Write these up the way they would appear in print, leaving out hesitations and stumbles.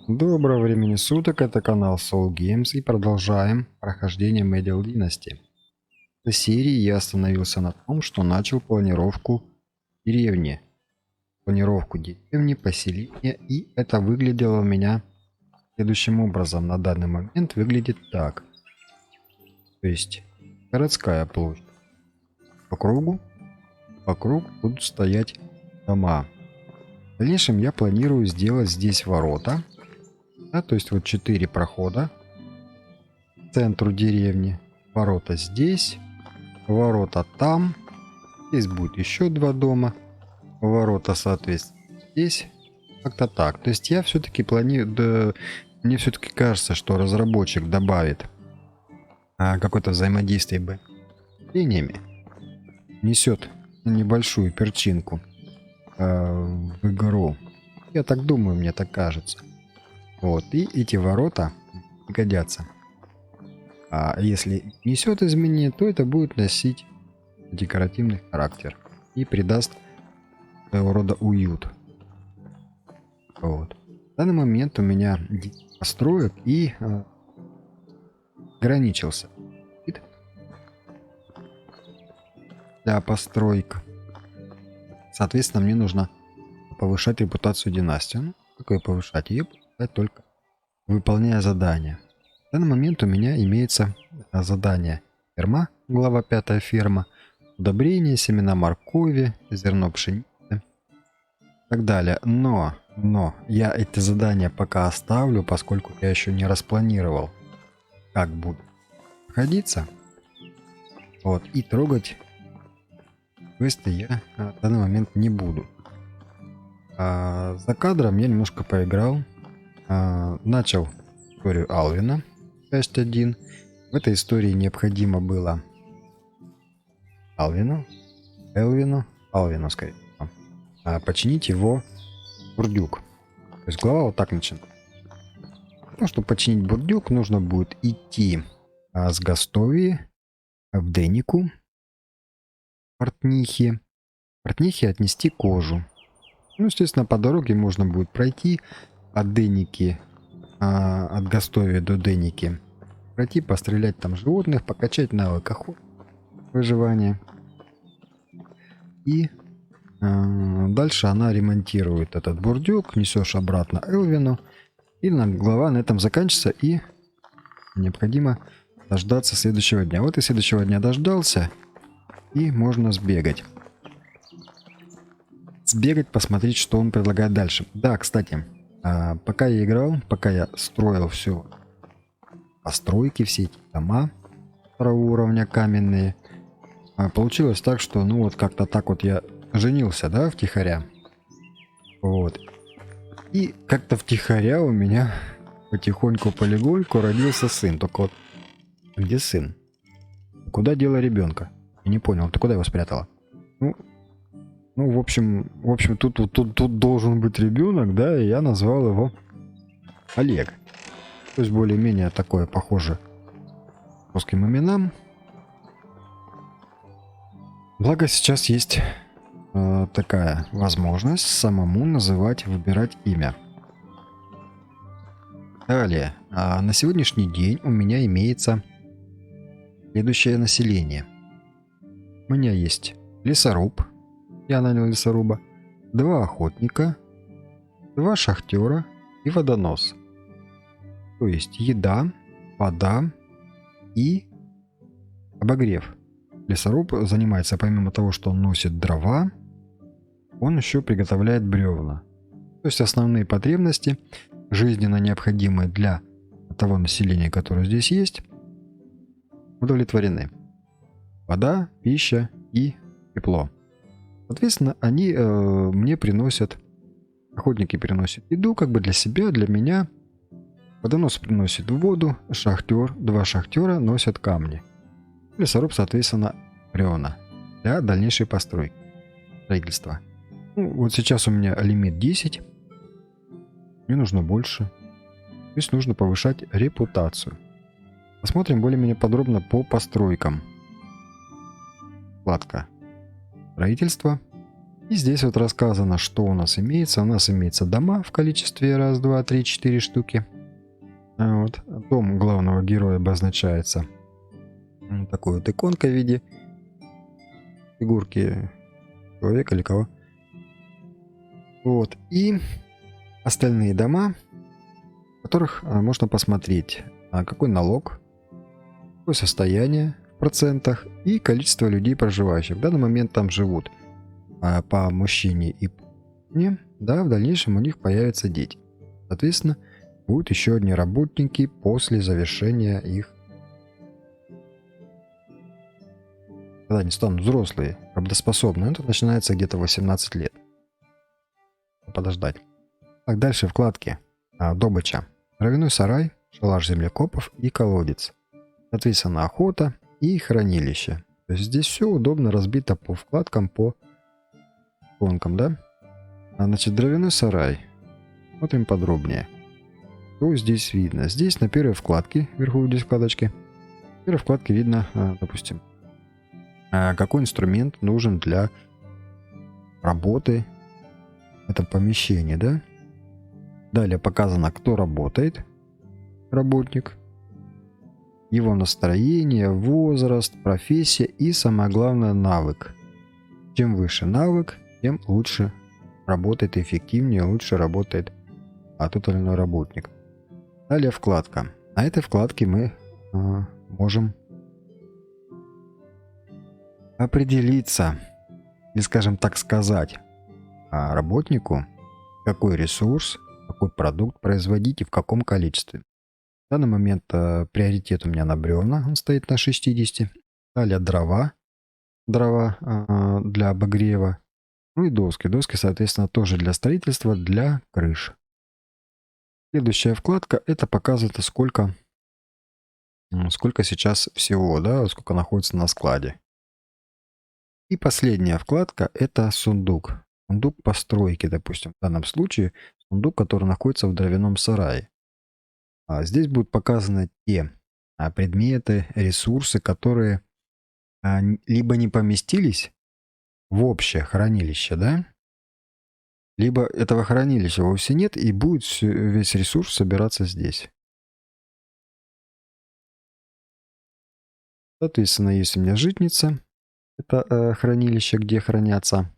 Доброго времени суток, это канал Soul Games и продолжаем прохождение Medieval Dynasty. В этой серии я остановился на том, что начал планировку деревни. Поселения, и это выглядело у меня следующим образом. На данный момент выглядит так. То есть городская площадь. По кругу будут стоять дома. В дальнейшем я планирую сделать здесь ворота. Да, то есть вот 4 прохода к центру деревни. Ворота здесь, ворота там. Здесь будет еще 2 дома. Ворота, соответственно, здесь. Как-то так. То есть я все-таки планирую... Да, мне все-таки кажется, что разработчик добавит какое-то взаимодействие с поселениями. Несет небольшую перчинку в игру. Я так думаю, мне так кажется. Вот, и эти ворота пригодятся. А если несет изменения, то это будет носить декоративный характер и придаст своего рода уют. Вот. В данный момент у меня построек и ограничился для построек. Соответственно, мне нужно повышать репутацию династии. Ну, какое повышать? Ее повышать только выполняя задания. В данный момент у меня имеется задание ферма, глава 5 ферма, удобрение, семена моркови, зерно пшеницы и так далее. Но я эти задания пока оставлю, поскольку я еще не распланировал, как буду находиться. Вот, и трогать квесты я в данный момент не буду. За кадром я немножко поиграл. Начал историю Алвина, часть 1. В этой истории необходимо было Элвину, скорее всего, починить его бурдюк. То есть глава вот так начинает. Ну, чтобы починить бурдюк, нужно будет идти с Гастовии в Денику, портнихе отнести кожу. Ну, естественно, по дороге можно будет пройти от Деники, от Гастовии до Деники. Пройти, пострелять там животных, покачать навык выживания. И дальше она ремонтирует этот бурдюк, несешь обратно Элвину. И глава на этом заканчивается, и необходимо дождаться следующего дня. Вот и следующего дня дождался, и можно сбегать. Посмотреть, что он предлагает дальше. Да, кстати, пока я играл, пока я строил все постройки, все эти дома второго уровня каменные, получилось так, что ну вот как-то так вот я женился, да, втихаря. Вот. И как-то втихаря у меня потихоньку полегоньку родился сын. Только вот где сын? Куда дело ребенка? Я не понял, ты куда его спрятала? Ну, в общем, тут должен быть ребенок, да, и я назвал его Олег. То есть более-менее такое похоже русским именам. Благо сейчас есть такая возможность самому выбирать имя. Далее, на сегодняшний день у меня имеется следующее население. У меня есть лесоруб. Я нанял лесоруба, 2 охотника, 2 шахтера и водонос. То есть еда, вода и обогрев. Лесоруб занимается, помимо того, что он носит дрова, он еще приготовляет бревна. То есть основные потребности, жизненно необходимые для того населения, которое здесь есть, удовлетворены. Вода, пища и тепло. Соответственно, они мне приносят, охотники приносят еду как бы для себя, для меня. Водонос приносит воду, 2 шахтера носят камни. Лесоруб, соответственно, бревна для дальнейшей постройки, строительства. Ну, вот сейчас у меня лимит 10. Мне нужно больше. То есть нужно повышать репутацию. Посмотрим более-менее подробно по постройкам. Вкладка строительство. И здесь вот рассказано, что у нас имеется. У нас имеется дома в количестве раз, два, три, четыре штуки. Вот. Дом главного героя обозначается такой вот иконкой в виде фигурки человека или кого. Вот. И остальные дома, в которых можно посмотреть, какой налог, какое состояние в процентах и количество людей, проживающих. В данный момент там живут по мужчине и не, да, в дальнейшем у них появятся дети. Соответственно, будут еще одни работники после завершения их. Когда они станут взрослые, работоспособные, это начинается где-то 18 лет. Подождать. Так, дальше вкладки. Добыча. Травяной сарай, шалаш землекопов и колодец. Соответственно, охота и хранилище. То есть здесь все удобно разбито по вкладкам, по иконкам, да? Значит, дровяной сарай. Смотрим подробнее. Что здесь видно? Здесь на первой вкладке, вверху здесь вкладочки. В первой вкладке видно, допустим, какой инструмент нужен для работы в этом помещении, да? Далее показано, кто работает, работник, его настроение, возраст, профессия и, самое главное, навык. Чем выше навык, тем лучше работает, эффективнее, лучше работает тот или иной работник. Далее вкладка. На этой вкладке мы можем определиться, или, скажем так сказать, работнику, какой ресурс, какой продукт производить и в каком количестве. В данный момент приоритет у меня на бревна, он стоит на 60. Далее дрова для обогрева. Ну и доски. Доски, соответственно, тоже для строительства, для крыш. Следующая вкладка, это показывает, сколько сейчас всего, да, сколько находится на складе. И последняя вкладка, это сундук. Сундук постройки, допустим, в данном случае сундук, который находится в дровяном сарае. Здесь будут показаны те предметы, ресурсы, которые либо не поместились в общее хранилище, да, либо этого хранилища вовсе нет, и будет весь ресурс собираться здесь. Соответственно, есть у меня житница, это хранилище, где хранятся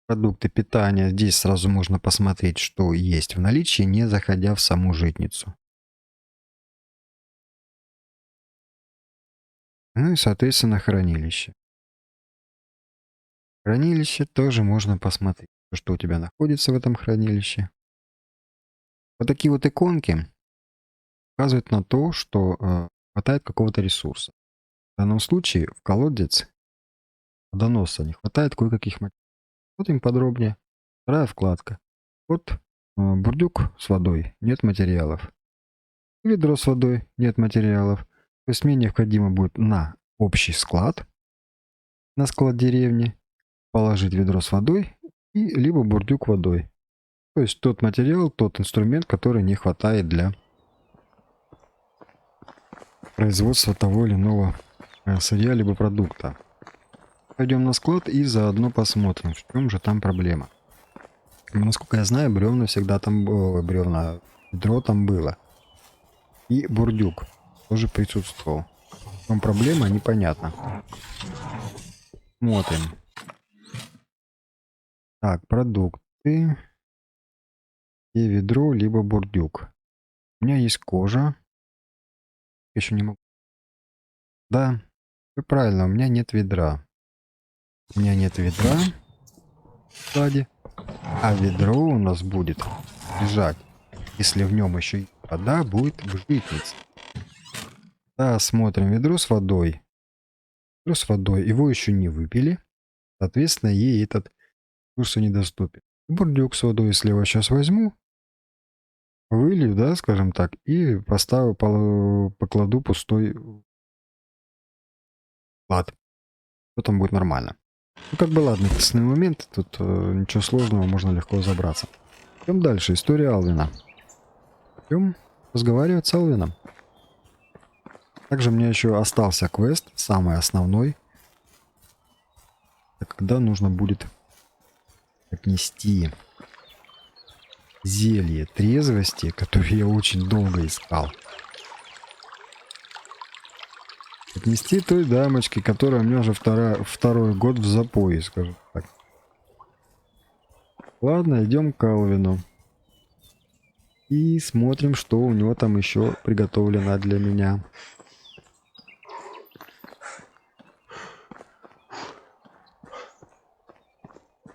продукты питания. Здесь сразу можно посмотреть, что есть в наличии, не заходя в саму житницу. Ну и, соответственно, хранилище. Хранилище тоже можно посмотреть, что у тебя находится в этом хранилище. Вот такие вот иконки указывают на то, что хватает какого-то ресурса. В данном случае в колодец водоноса не хватает кое-каких материалов. Смотрим подробнее. Вторая вкладка. Вот бурдюк с водой, нет материалов. Ведро с водой, нет материалов. То есть мне необходимо будет на общий склад, на склад деревни, положить ведро с водой и либо бурдюк водой. То есть тот материал, тот инструмент, который не хватает для производства того или иного сырья либо продукта. Пойдем на склад и заодно посмотрим, в чем же там проблема. Насколько я знаю, бревна всегда там было, ведро там было. И бурдюк тоже присутствовал. В чем проблема, непонятно. Смотрим. Так, продукты. И ведро, либо бурдюк. У меня есть кожа. Еще не могу. Да, все правильно, у меня нет ведра. У меня нет ведра сзади. А ведро у нас будет лежать. Если в нем еще и вода, будет в житнице. Да, смотрим. Ведро с водой. Ведро с водой. Его еще не выпили. Соответственно, ей этот курс недоступен. Бурдюк с водой, если я его сейчас возьму, вылью, да, скажем так, и поставлю, покладу пустой склад. То там будет нормально. Ну, как бы ладно, тестовый момент, тут ничего сложного, можно легко разобраться. Идем дальше. История Алвина. Идем разговаривать с Алвином. Также у меня еще остался квест, самый основной. Так как когда нужно будет отнести зелье трезвости, которое я очень долго искал. Отнести той дамочке, которая у меня уже второй год в запое, скажем так. Ладно, идем к Алвину. И смотрим, что у него там еще приготовлено для меня.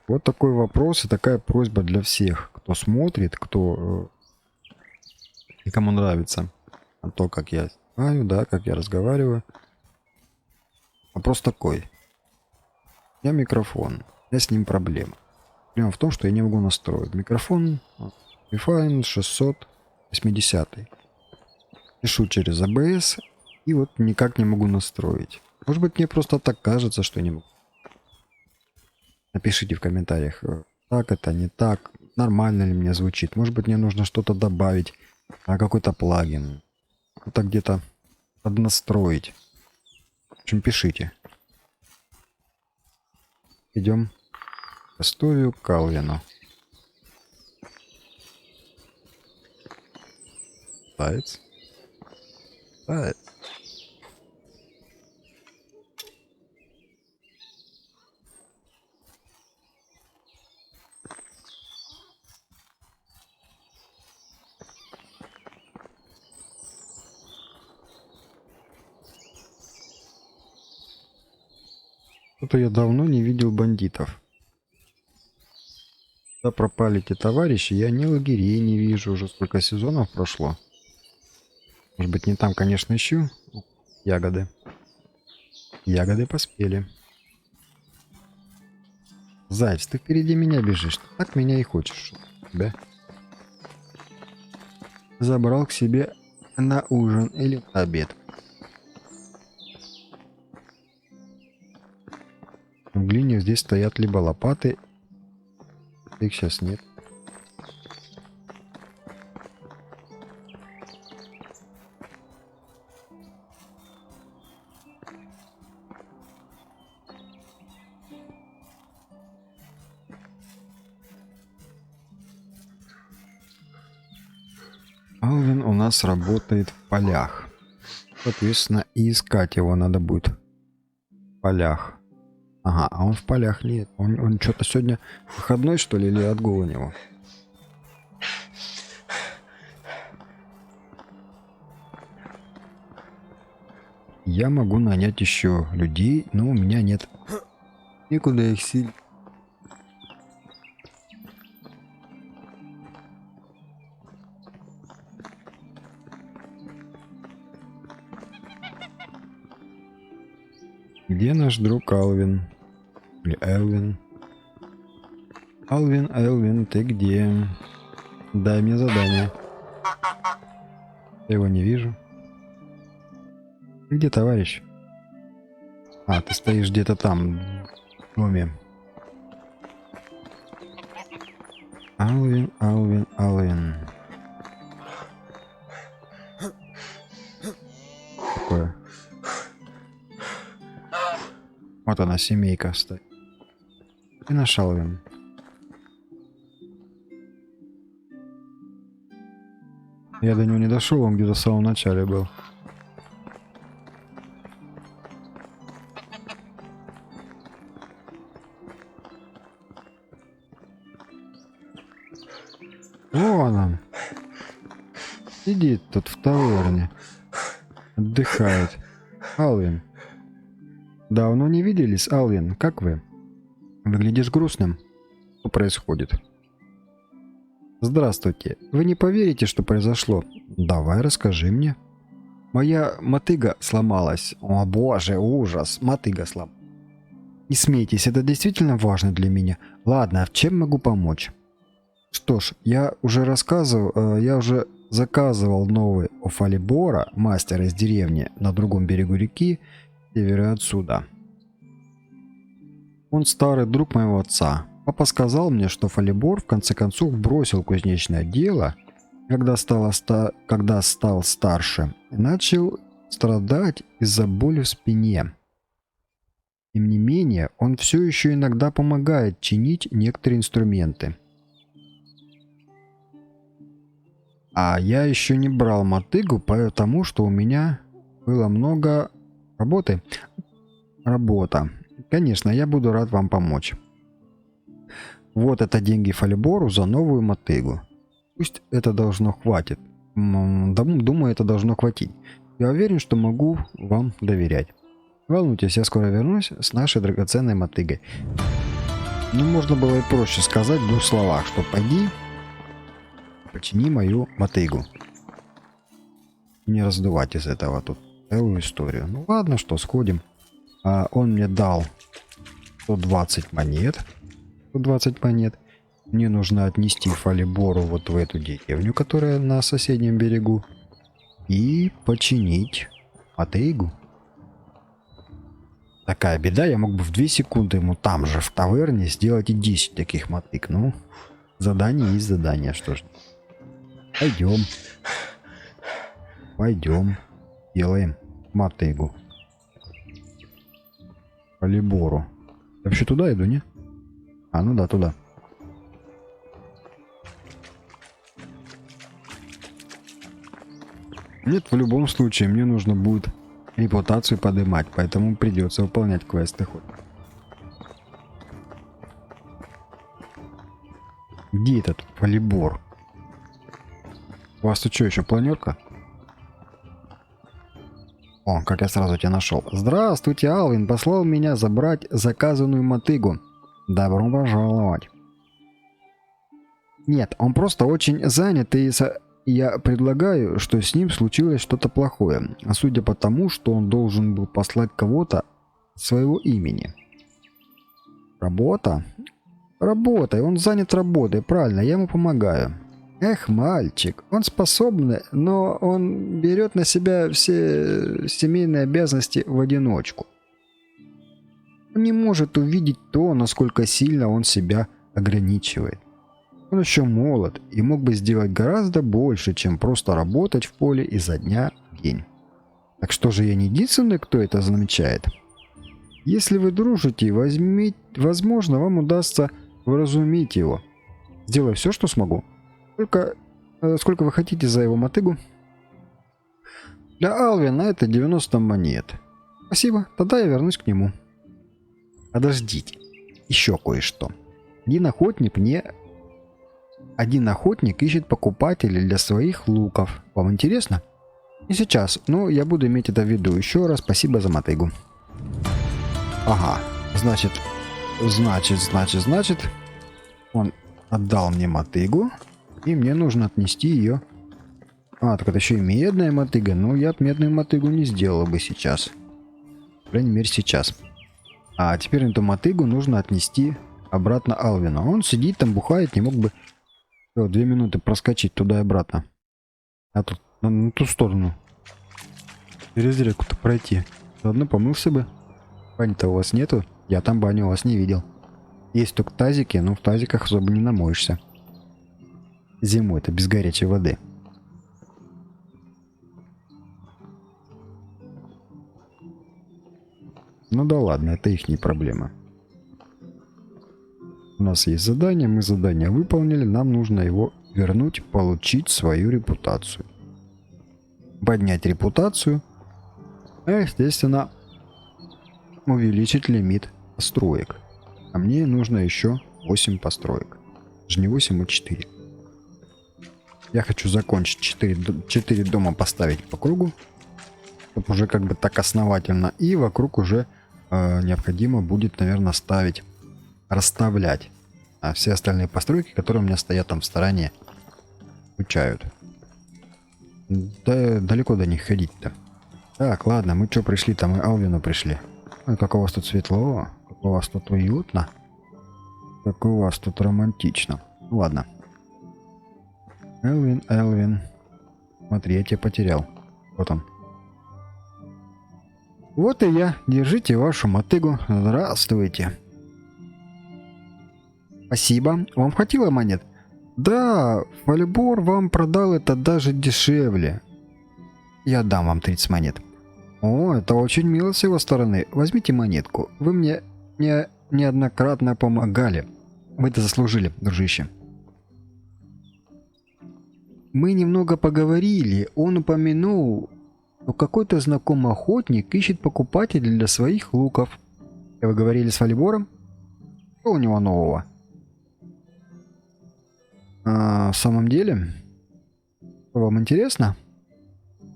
Вот такой вопрос и такая просьба для всех, кто смотрит, кто и кому нравится то, как я знаю, да, как я разговариваю. Вопрос такой. У меня микрофон, у меня с ним проблема. Проблема в том, что я не могу настроить. Микрофон Refine 680. Пишу через ABS и вот никак не могу настроить. Может быть, мне просто так кажется, что не могу. Напишите в комментариях, так это, не так, нормально ли мне звучит. Может быть, мне нужно что-то добавить, какой-то плагин. Это где-то поднастроить. В общем, пишите. Идем к Стовию Калвину. Заяц. Заяц. Что-то я давно не видел бандитов. Куда пропали те товарищи? Я ни лагерей не вижу. Уже сколько сезонов прошло. Может быть, не там, конечно, ищу. Ягоды. Ягоды поспели. Заяц, ты впереди меня бежишь. Ты так меня и хочешь. Да? Забрал к себе на ужин или на обед. В глине здесь стоят либо лопаты. Их сейчас нет. Алвин у нас работает в полях. Соответственно, и искать его надо будет в полях. Ага, а он в полях нет. Он что-то сегодня выходной, что ли, или отгул у него? Я могу нанять еще людей, но у меня нет никуда их сил. Где наш друг Алвин? Или Элвин? Алвин, Элвин, ты где? Дай мне задание. Я его не вижу. Где товарищ? А, ты стоишь где-то там, в доме. Алвин, Алвин, Алвин. Такое. Вот она, семейка стоит. И наш Алвин. Я до него не дошел, он где-то в самом начале был. Вон он. Сидит тут в таверне. Отдыхает. Алвин. Давно не виделись, Алвин. Как вы? Выглядишь грустным. Что происходит? Здравствуйте. Вы не поверите, что произошло? Давай, расскажи мне. Моя мотыга сломалась. О боже, ужас. Мотыга сломалась. Не смейтесь, это действительно важно для меня. Ладно, а в чем могу помочь? Что ж, я уже заказывал новый у Фалибора, мастера из деревни на другом берегу реки, севера отсюда. Он старый друг моего отца. Папа сказал мне, что Фалибор в конце концов бросил кузнечное дело, когда стал старше, и начал страдать из-за боли в спине. Тем не менее, он все еще иногда помогает чинить некоторые инструменты. А я еще не брал мотыгу, потому что у меня было много работы. Работа. Конечно, я буду рад вам помочь. Вот это деньги Фалибору за новую мотыгу. Пусть это должно хватит. Думаю, это должно хватить. Я уверен, что могу вам доверять. Не волнуйтесь, я скоро вернусь с нашей драгоценной мотыгой. Ну, можно было и проще сказать в двух словах, что пойди, почини мою мотыгу. Не раздувать из этого тут целую историю. Ну ладно, что, сходим. Он мне дал 120 монет. 120 монет. Мне нужно отнести Фалибору вот в эту деревню, которая на соседнем берегу, и починить мотыгу. Такая беда, я мог бы в 2 секунды ему там же в таверне сделать и 10 таких мотыг. Ну, задание есть задание, что ж. Пойдем. Пойдем. Делаем мотыгу. Фалибору. Я вообще туда иду, не? А, ну да, туда. Нет, в любом случае, мне нужно будет репутацию поднимать, поэтому придется выполнять квесты хоть. Где этот Фалибор? У вас тут что, еще планерка? О, как я сразу тебя нашел. Здравствуйте, Алвин послал меня забрать заказанную мотыгу. Добро пожаловать. Нет, он просто очень занят, и я предлагаю, что с ним случилось что-то плохое. А судя по тому, что он должен был послать кого-то своего имени. Работа? Работа, он занят работой, правильно, я ему помогаю. Эх, мальчик, он способный, но он берет на себя все семейные обязанности в одиночку. Он не может увидеть то, насколько сильно он себя ограничивает. Он еще молод и мог бы сделать гораздо больше, чем просто работать в поле изо дня в день. Так что же я не единственный, кто это замечает? Если вы дружите, возможно, вам удастся вразумить его. Сделаю все, что смогу. Сколько вы хотите за его мотыгу? Для Алвина это 90 монет. Спасибо, тогда я вернусь к нему. Подождите, еще кое-что. Один охотник ищет покупателей для своих луков. Вам интересно? Не сейчас, но я буду иметь это в виду. Еще раз спасибо за мотыгу. Ага, значит, он отдал мне мотыгу, и мне нужно отнести ее. А, так это еще и медная мотыга. Ну, я бы медную мотыгу не сделал бы сейчас. По крайней мере, сейчас. А теперь эту мотыгу нужно отнести обратно Алвину. Он сидит там, бухает, не мог бы 2 минуты проскочить туда и обратно. А тут, на ту сторону. Через реку-то пройти. Заодно помылся бы. Бани-то у вас нету? Я там баню у вас не видел. Есть только тазики, но в тазиках особо не намоешься. Зимой-то без горячей воды. Ну да ладно, это их не проблема. У нас есть задание, мы задание выполнили, нам нужно его вернуть, получить свою репутацию. Поднять репутацию, естественно, увеличить лимит построек. А мне нужно еще 8 построек. Даже не 8, а 4. Я хочу закончить 4 дома поставить по кругу. Чтобы уже как бы так основательно. И вокруг уже необходимо будет, наверное, расставлять все остальные постройки, которые у меня стоят там в стороне. Скучают. Да далеко до них ходить-то. Так, ладно, мы что пришли? Там мы Алвину пришли. Ой, как у вас тут светло, как у вас тут уютно, как у вас тут романтично. Ладно. Элвин. Смотри, я тебя потерял. Вот он. Вот и я. Держите вашу мотыгу. Здравствуйте. Спасибо. Вам хватило монет? Да, Фалибор вам продал это даже дешевле. Я дам вам 30 монет. О, это очень мило с его стороны. Возьмите монетку. Вы мне неоднократно помогали. Вы это заслужили, дружище. Мы немного поговорили. Он упомянул, что какой-то знакомый охотник ищет покупателей для своих луков. И вы говорили с Фалибором? Что у него нового? В самом деле? Вам интересно?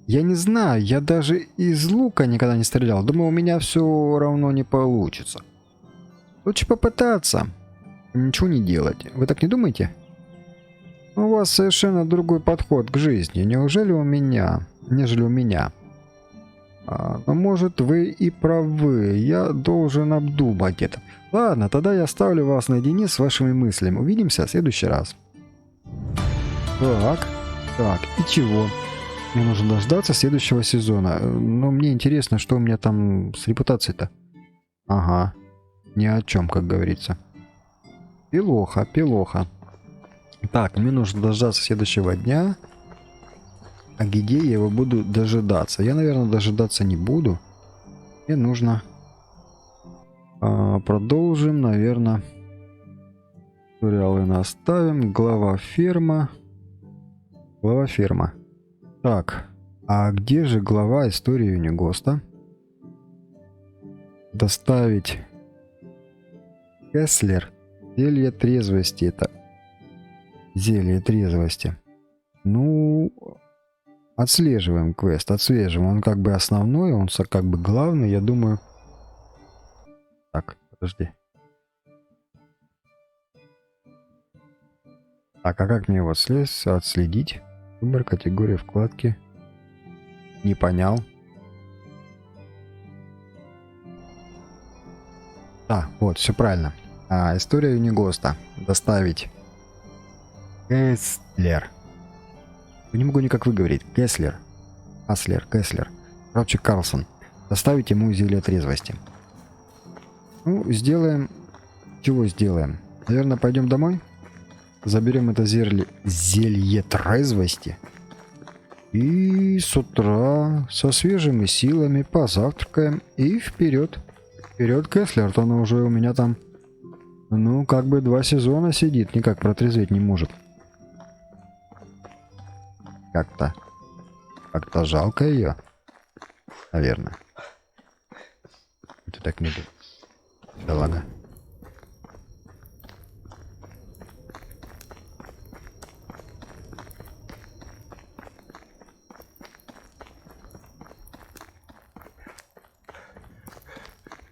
Я не знаю, я даже из лука никогда не стрелял. Думаю, у меня все равно не получится. Лучше попытаться. Ничего не делать. Вы так не думаете? У вас совершенно другой подход к жизни. Неужели у меня? Нежели у меня. Но может вы и правы. Я должен обдумать это. Ладно, тогда я оставлю вас наедине с вашими мыслями. Увидимся в следующий раз. Так, и чего? Мне нужно дождаться следующего сезона. Но мне интересно, что у меня там с репутацией-то. Ага. Ни о чем, как говорится. Пилоха. Так, мне нужно дождаться следующего дня. А где я его буду дожидаться? Я, наверное, дожидаться не буду. Мне нужно... продолжим, наверное. Туториалы оставим. Глава ферма. Так, а где же глава истории Юнигоста? Доставить Кеслер. Зелье трезвости. Это зелье трезвости. Ну, отслеживаем квест, отслеживаем. Он как бы основной, он как бы главный, я думаю. Так, подожди. Так, а как мне его отследить? Выбор категории вкладки. Не понял. Вот, все правильно. История Юнигоста. Доставить. Кеслер. Не могу никак выговорить. Кеслер. Короче, Карлсон. Доставить ему зелье трезвости. Ну, сделаем... Чего сделаем? Наверное, пойдем домой? Заберем это зелье трезвости. И с утра со свежими силами позавтракаем и вперед. Вперед, Кеслер, то он уже у меня там, ну, как бы 2 сезона сидит, никак протрезветь не может. Как-то жалко ее, наверное. Это так не будет. Да ладно.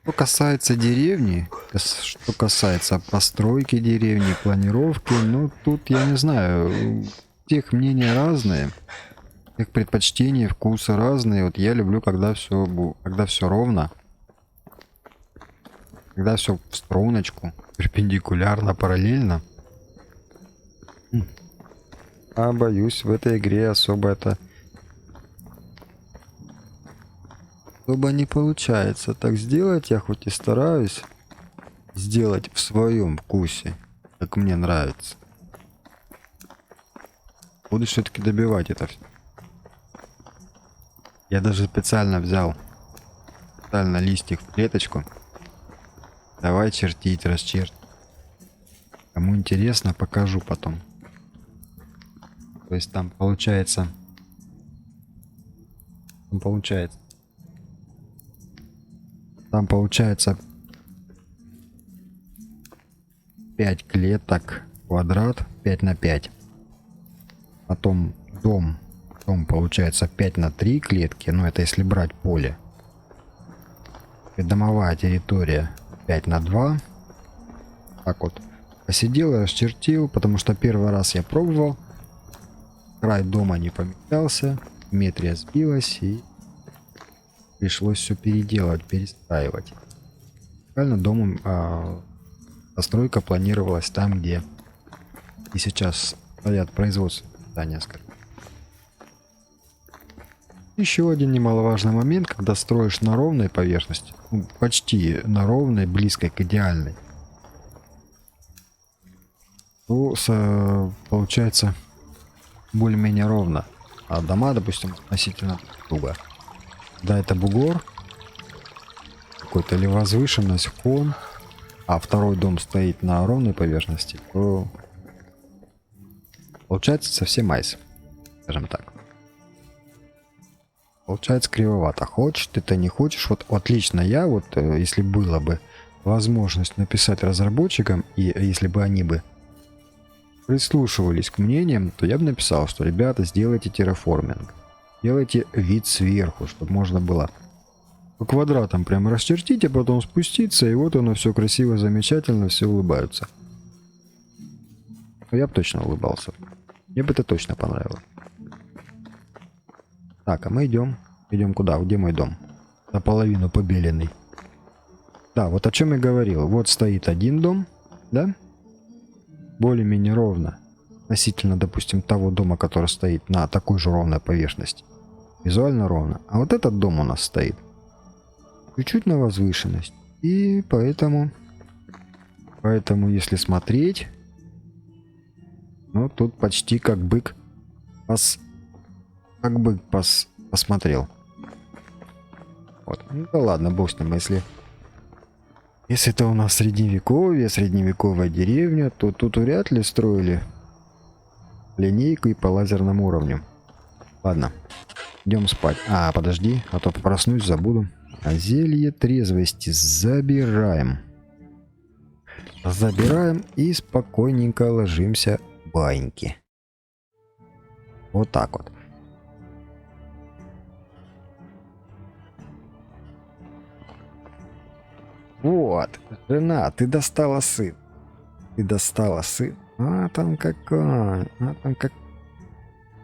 Что касается деревни, что касается постройки деревни, планировки, ну тут я не знаю, тех мнения разные, тех предпочтений, вкусы разные. Вот я люблю, когда все ровно, когда все в струночку, перпендикулярно, параллельно. А боюсь, в этой игре особо не получается. Так сделать я хоть и стараюсь сделать в своем вкусе, как мне нравится. Буду все-таки добивать это все. Я даже специально взял листик в клеточку. Давай чертить, расчертить. Кому интересно, покажу потом. То есть там получается 5 клеток, квадрат 5 на 5. Потом дом получается 5 на 3 клетки, но это если брать поле. Придомовая территория 5 на 2. Так вот. Посидел и расчертил, потому что первый раз я пробовал. Край дома не помещался, симметрия сбилась и пришлось все переделать, перестраивать. Реально домом постройка планировалась там, где и сейчас стоят производственные здания, скажем. Еще один немаловажный момент, когда строишь на ровной поверхности, ну, почти на ровной, близкой к идеальной, то получается более-менее ровно, а дома, допустим, относительно друг друга. Да, это бугор. Какой-то или возвышенность, холм. А второй дом стоит на ровной поверхности, то получается совсем айс. Скажем так. Получается кривовато. Хочешь ты, не хочешь. Вот отлично я, вот если было бы возможность написать разработчикам, и если бы они бы прислушивались к мнениям, то я бы написал, что ребята, сделайте терраформинг. Делайте вид сверху, чтобы можно было по квадратам прямо расчертить, а потом спуститься, и вот оно все красиво, замечательно, все улыбаются. Я бы точно улыбался. Мне бы это точно понравилось. Так, а мы идем. Идем куда? Где мой дом? Наполовину побеленный. Да, вот о чем я говорил. Вот стоит один дом, да? Более-менее ровно. Относительно, допустим, того дома, который стоит на такой же ровной поверхности. Визуально ровно. А вот этот дом у нас стоит чуть-чуть на возвышенность. И поэтому, если смотреть, ну, тут почти как бык посмотрел. Вот. Ну да ладно, бог с ним, если это у нас средневековье, средневековая деревня, то тут вряд ли строили линейку и по лазерному уровню. Ладно, идем спать. А, подожди, а то проснусь, забуду. А зелье трезвости забираем. Забираем и спокойненько ложимся в баньки. Вот так вот. Вот, жена, ты достала сын. Ты достала сын. А там какой? А там как...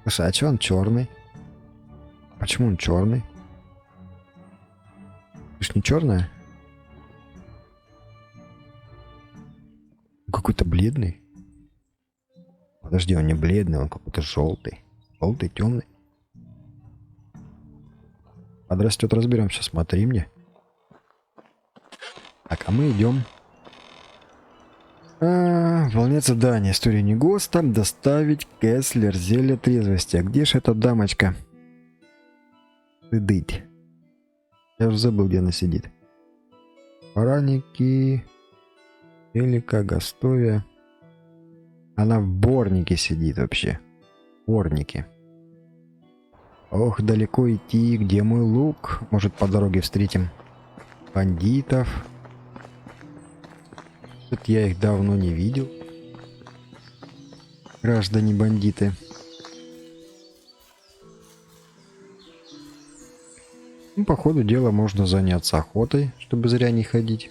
Слушай, а че он черный? Почему он черный? Ты ж не черная? Какой-то бледный. Подожди, он не бледный, он какой-то желтый. Желтый, темный. Подрастет, разберемся, смотри мне. Так, а мы идем. Выполнять задание. История Негоста. Доставить Кэслер зелье трезвости. А где же эта дамочка? Сидит. Я уже забыл, где она сидит. Параники. Элика, Гастовия. Она в Борнике сидит вообще. Борнике. Ох, далеко идти. Где мой лук? Может, по дороге встретим бандитов. Тут я их давно не видел. Граждане-бандиты. Ну, по ходу дела можно заняться охотой, чтобы зря не ходить.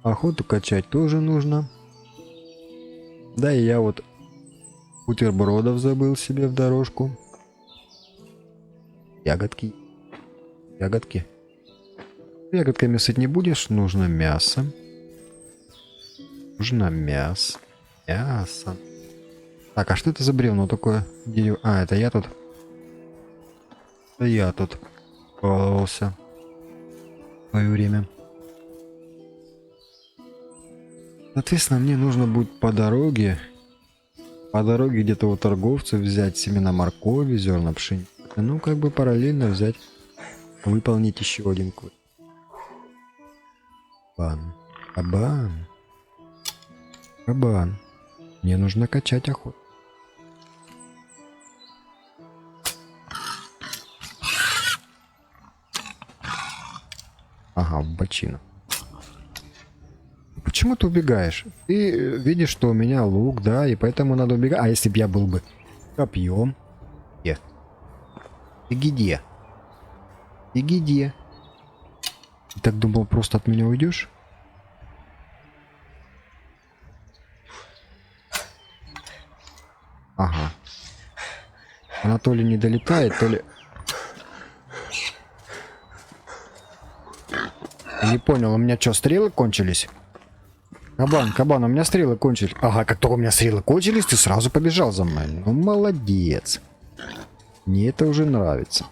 Охоту качать тоже нужно. Да, и я вот бутербродов забыл себе в дорожку. Ягодки. Ягодки. Ягодками сыт не будешь, нужно мясо. Нужно мясо. Мясо. Так, а что это за бревно такое? Дерево. А, это я тут. Это я тут баловался в свое время. Соответственно, мне нужно будет по дороге где-то у торговцев взять семена моркови, зерна пшеницы. Ну, как бы параллельно взять, выполнить еще один квест. Кабан. Кабан. Мне нужно качать охоту. Ага, в бочину. Почему ты убегаешь? Ты видишь, что у меня лук, да, и поэтому надо убегать. А если бы я был бы копьем? Где? Ты где? Ты где? Ты так думал, просто от меня уйдешь? Ага. Она то ли не долетает, то ли... Не понял, у меня что, стрелы кончились? Кабан, у меня стрелы кончились. Ага, как только у меня стрелы кончились, ты сразу побежал за мной. Ну, молодец. Мне это уже нравится.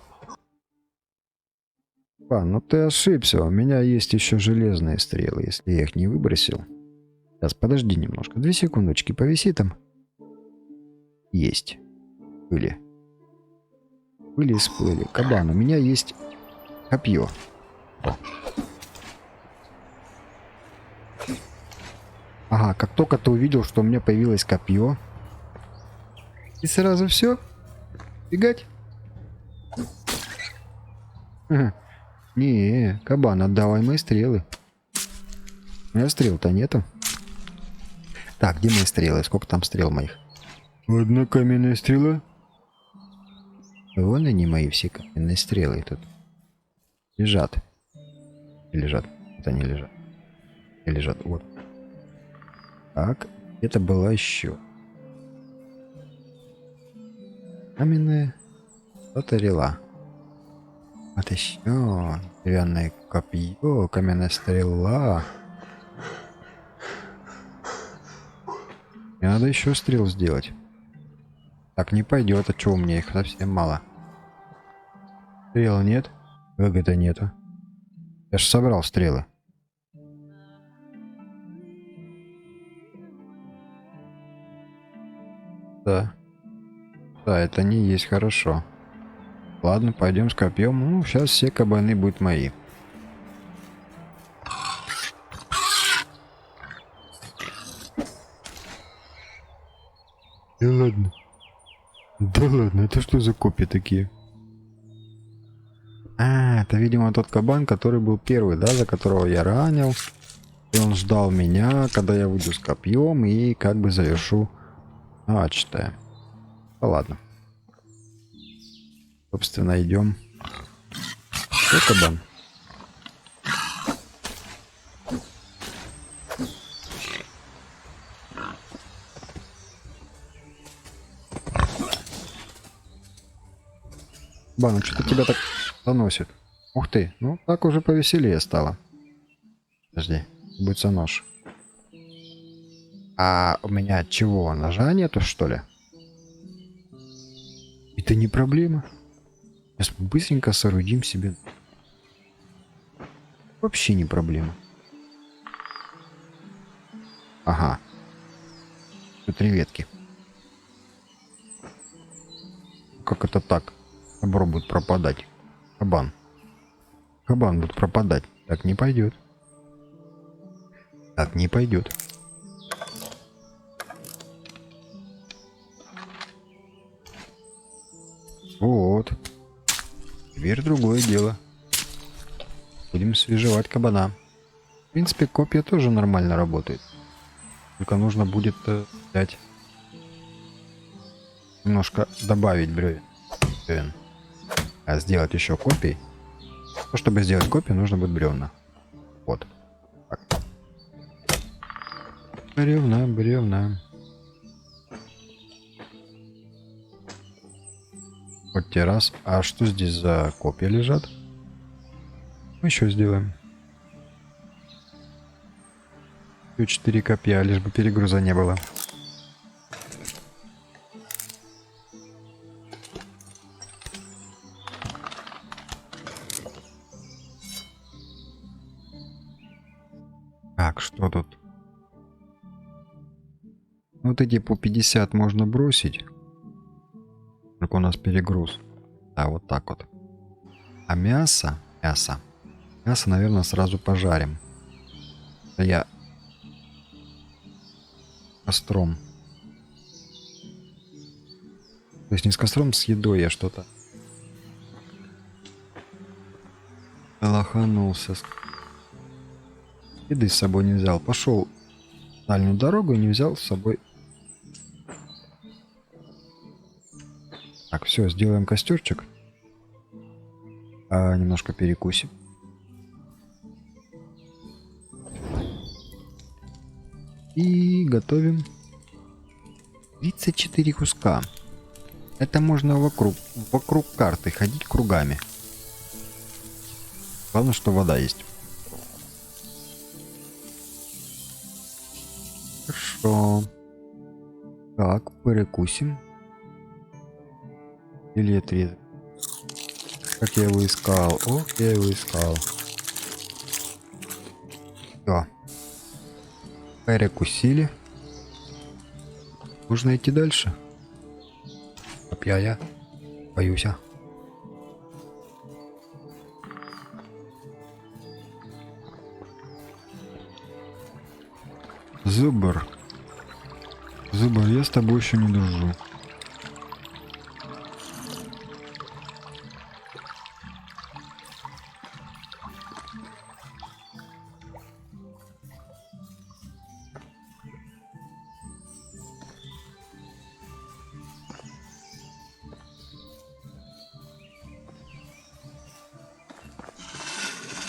Кабан, ну ты ошибся. У меня есть еще железные стрелы, если я их не выбросил. Сейчас, подожди немножко. 2 секундочки, повиси там. Есть. Были Были и всплыли. Кабан, у меня есть копье. О. Ага, как только ты увидел, что у меня появилось копье, и сразу все? Бегать? Ага. Не, кабан, отдавай мои стрелы. У меня стрел-то нету. Так, где мои стрелы? Сколько там стрел моих? Одна каменная стрела. Вон они мои все каменные стрелы тут. Лежат. И лежат. Вот они лежат. И лежат. Вот. Так, это была еще. Каменная стрела. Вот еще. Деревянное копье. Каменная стрела. Мне надо еще стрел сделать. Так не пойдет, а что у меня их совсем мало. Стрел нет? Выгода нету. Я же собрал стрелы. Да. Да, это не есть хорошо. Ладно, пойдем с копьем. Ну, сейчас все кабаны будут мои. Да ладно. Да ладно, это что за копья такие? А, это, видимо, тот кабан, который был первый, да, за которого я ранил. И он ждал меня, когда я выйду с копьем и как бы завершу начатое. Да ладно. Собственно, идем. Что, кабан? Бан, что-то тебя так заносит. Ух ты, ну так уже повеселее стало. Подожди, будет нож. А у меня чего, ножа нету, что ли? Это не проблема. Сейчас мы быстренько соорудим себе. Вообще не проблема. Ага. Тут 3 ветки. Как это так? Добро будет пропадать. Кабан. Кабан будет пропадать. Так не пойдет. Так не пойдет. Вот. Теперь другое дело. Будем свежевать кабана. В принципе, копья тоже нормально работает. Только нужно будет взять... Немножко добавить бревен. А сделать еще копий. Но чтобы сделать копию, нужно будет бревна. Вот. Так. Бревна, бревна. Вот те раз. А что здесь за копья лежат? Мы еще сделаем. 4 копья, лишь бы перегруза не было. Так, что тут? Вот эти по 50 можно бросить. Только у нас перегруз. Да, вот так вот. А мясо, наверное, сразу пожарим. Я костром. То есть не с костром, с едой я что-то лоханулся. Еды с собой не взял. Пошел в дальнюю дорогу и не взял с собой. Так, все, сделаем костерчик. Немножко перекусим. И готовим 34 куска. Это можно вокруг карты ходить кругами. Главное, что вода есть. Хорошо. Так, перекусим. Или отрезок. Как я его искал? Ох, я его искал. Все. Перекусили. Нужно идти дальше. Копья я боюсь. Зубр. Зубр, я с тобой еще не дружу.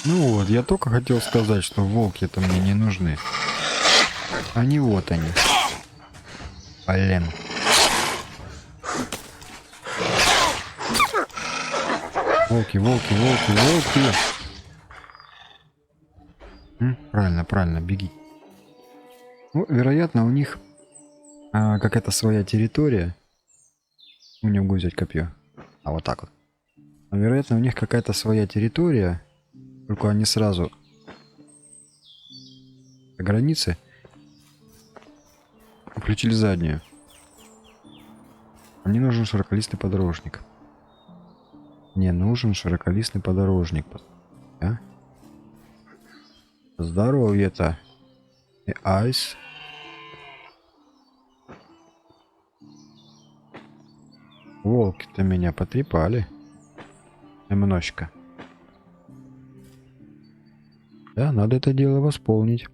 Ну вот, я только хотел сказать, что волки-то мне не нужны. Они вот они. Блин. Волки, волки, волки, волки. Правильно, правильно, беги. Ну, вероятно, у них какая-то своя территория. Не могу взять копье. А вот так вот. Вероятно, у них какая-то своя территория. Только они сразу до границы включили заднюю. Мне нужен широколистный подорожник. Мне нужен широколистный подорожник. А? Здоровье-то. И айс. Волки-то меня потрепали. Немножко. Да, надо это дело восполнить.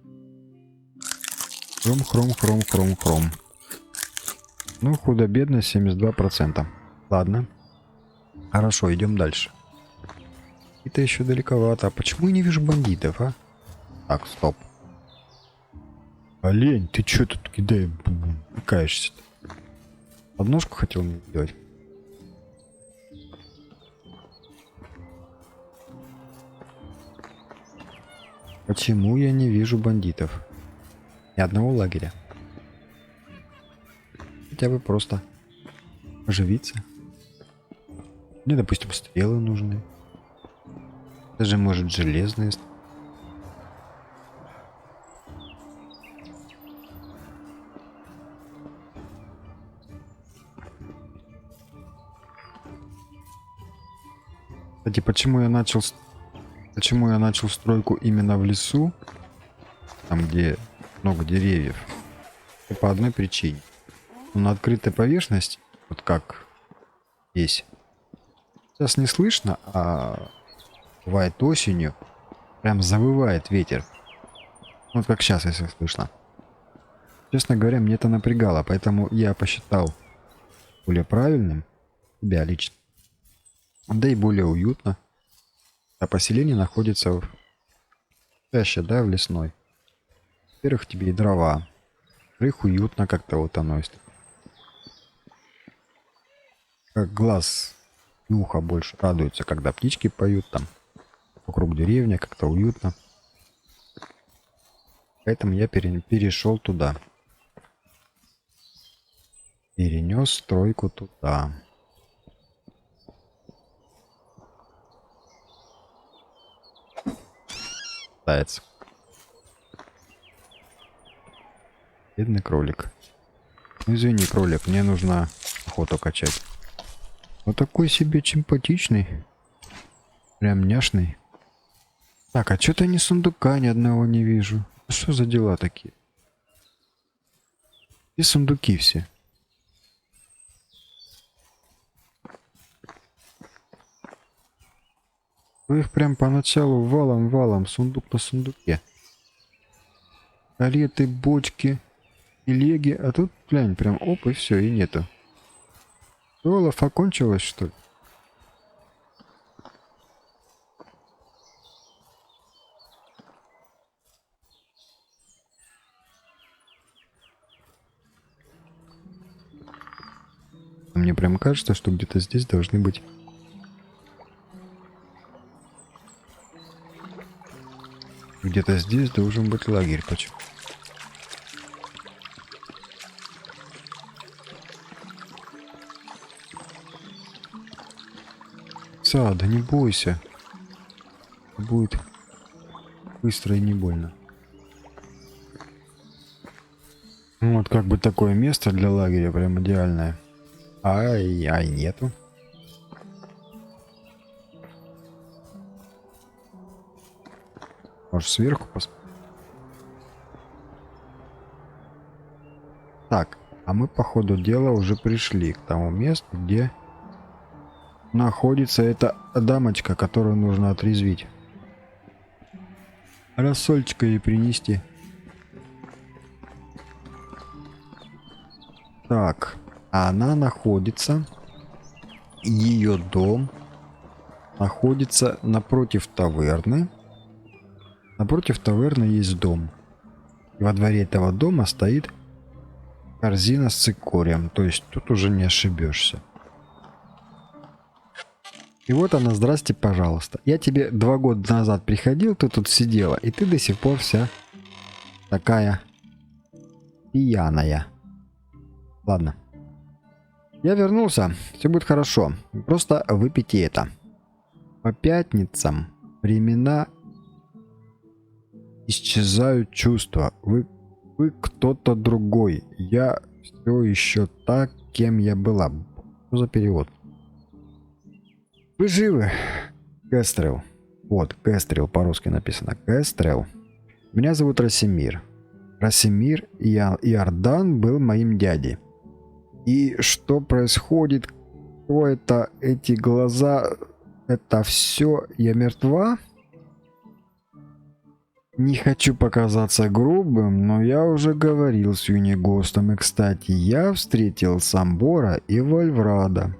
Хром, хром, хром, хром, хром. Ну, худо-бедно 72%. Ладно. Хорошо, идем дальше. Это еще далековато. А почему я не вижу бандитов, а? Так, стоп. Олень, ты что тут каешься-то? Подножку хотел мне сделать. Почему я не вижу бандитов? Ни одного лагеря. Хотя бы просто оживиться. Мне, допустим, стрелы нужны. Даже, может, железные. Кстати, почему я начал стройку именно в лесу, там, где много деревьев? И по одной причине. На открытой поверхности, вот как здесь, сейчас не слышно, а бывает осенью, прям завывает ветер. Вот как сейчас, если слышно. Честно говоря, мне это напрягало, поэтому я посчитал более правильным себя лично. Да и более уютно. А поселение находится в чаще, да, в лесной. Во-первых, тебе и дрова. Во-вторых, уютно как-то вот оно. Как глаз и ухо больше радуются, когда птички поют там. Вокруг деревня, как-то уютно. Поэтому я перешел туда. Перенес стройку туда. Заяц. Бедный кролик. Ну извини, кролик, мне нужно охоту качать. Вот такой себе симпатичный. Прям няшный. Так, а что-то ни сундука ни одного не вижу. Что за дела такие? И сундуки все. Вы их прям поначалу валом-валом, сундук на сундуке. Кареты, бочки, телеги, а тут, глянь, прям оп, и все, и нету. Олафа кончилось, что ли? Мне прям кажется, что где-то здесь должны быть... Где-то здесь должен быть лагерь, почему? Да не бойся. Будет быстро и не больно. Ну, вот как бы такое место для лагеря прям идеальное. Ай, нету. Может, сверху посмотреть? Так, а мы по ходу дела уже пришли к тому месту, где находится эта дамочка, которую нужно отрезвить. Рассольчика ей принести. Так, она находится, ее дом находится напротив таверны. Напротив таверны есть дом. И во дворе этого дома стоит корзина с цикорием, то есть тут уже не ошибешься. И вот она, здрасте, пожалуйста. Я тебе 2 года назад приходил, ты тут сидела, и ты до сих пор вся такая пьяная. Ладно. Я вернулся, все будет хорошо. Просто выпейте это. По пятницам времена исчезают чувства. Вы кто-то другой. Я все еще так, кем я была. Что за перевод? Вы живы, Кестрел? Вот, Кестрел по-русски написано. Кестрел. Меня зовут Расимир. Расимир Иордан был моим дядей. И что происходит? Кто это? Эти глаза? Это все? Я мертва? Не хочу показаться грубым, но я уже говорил с Юнигостом. И, кстати, я встретил Самбора и Вольврада.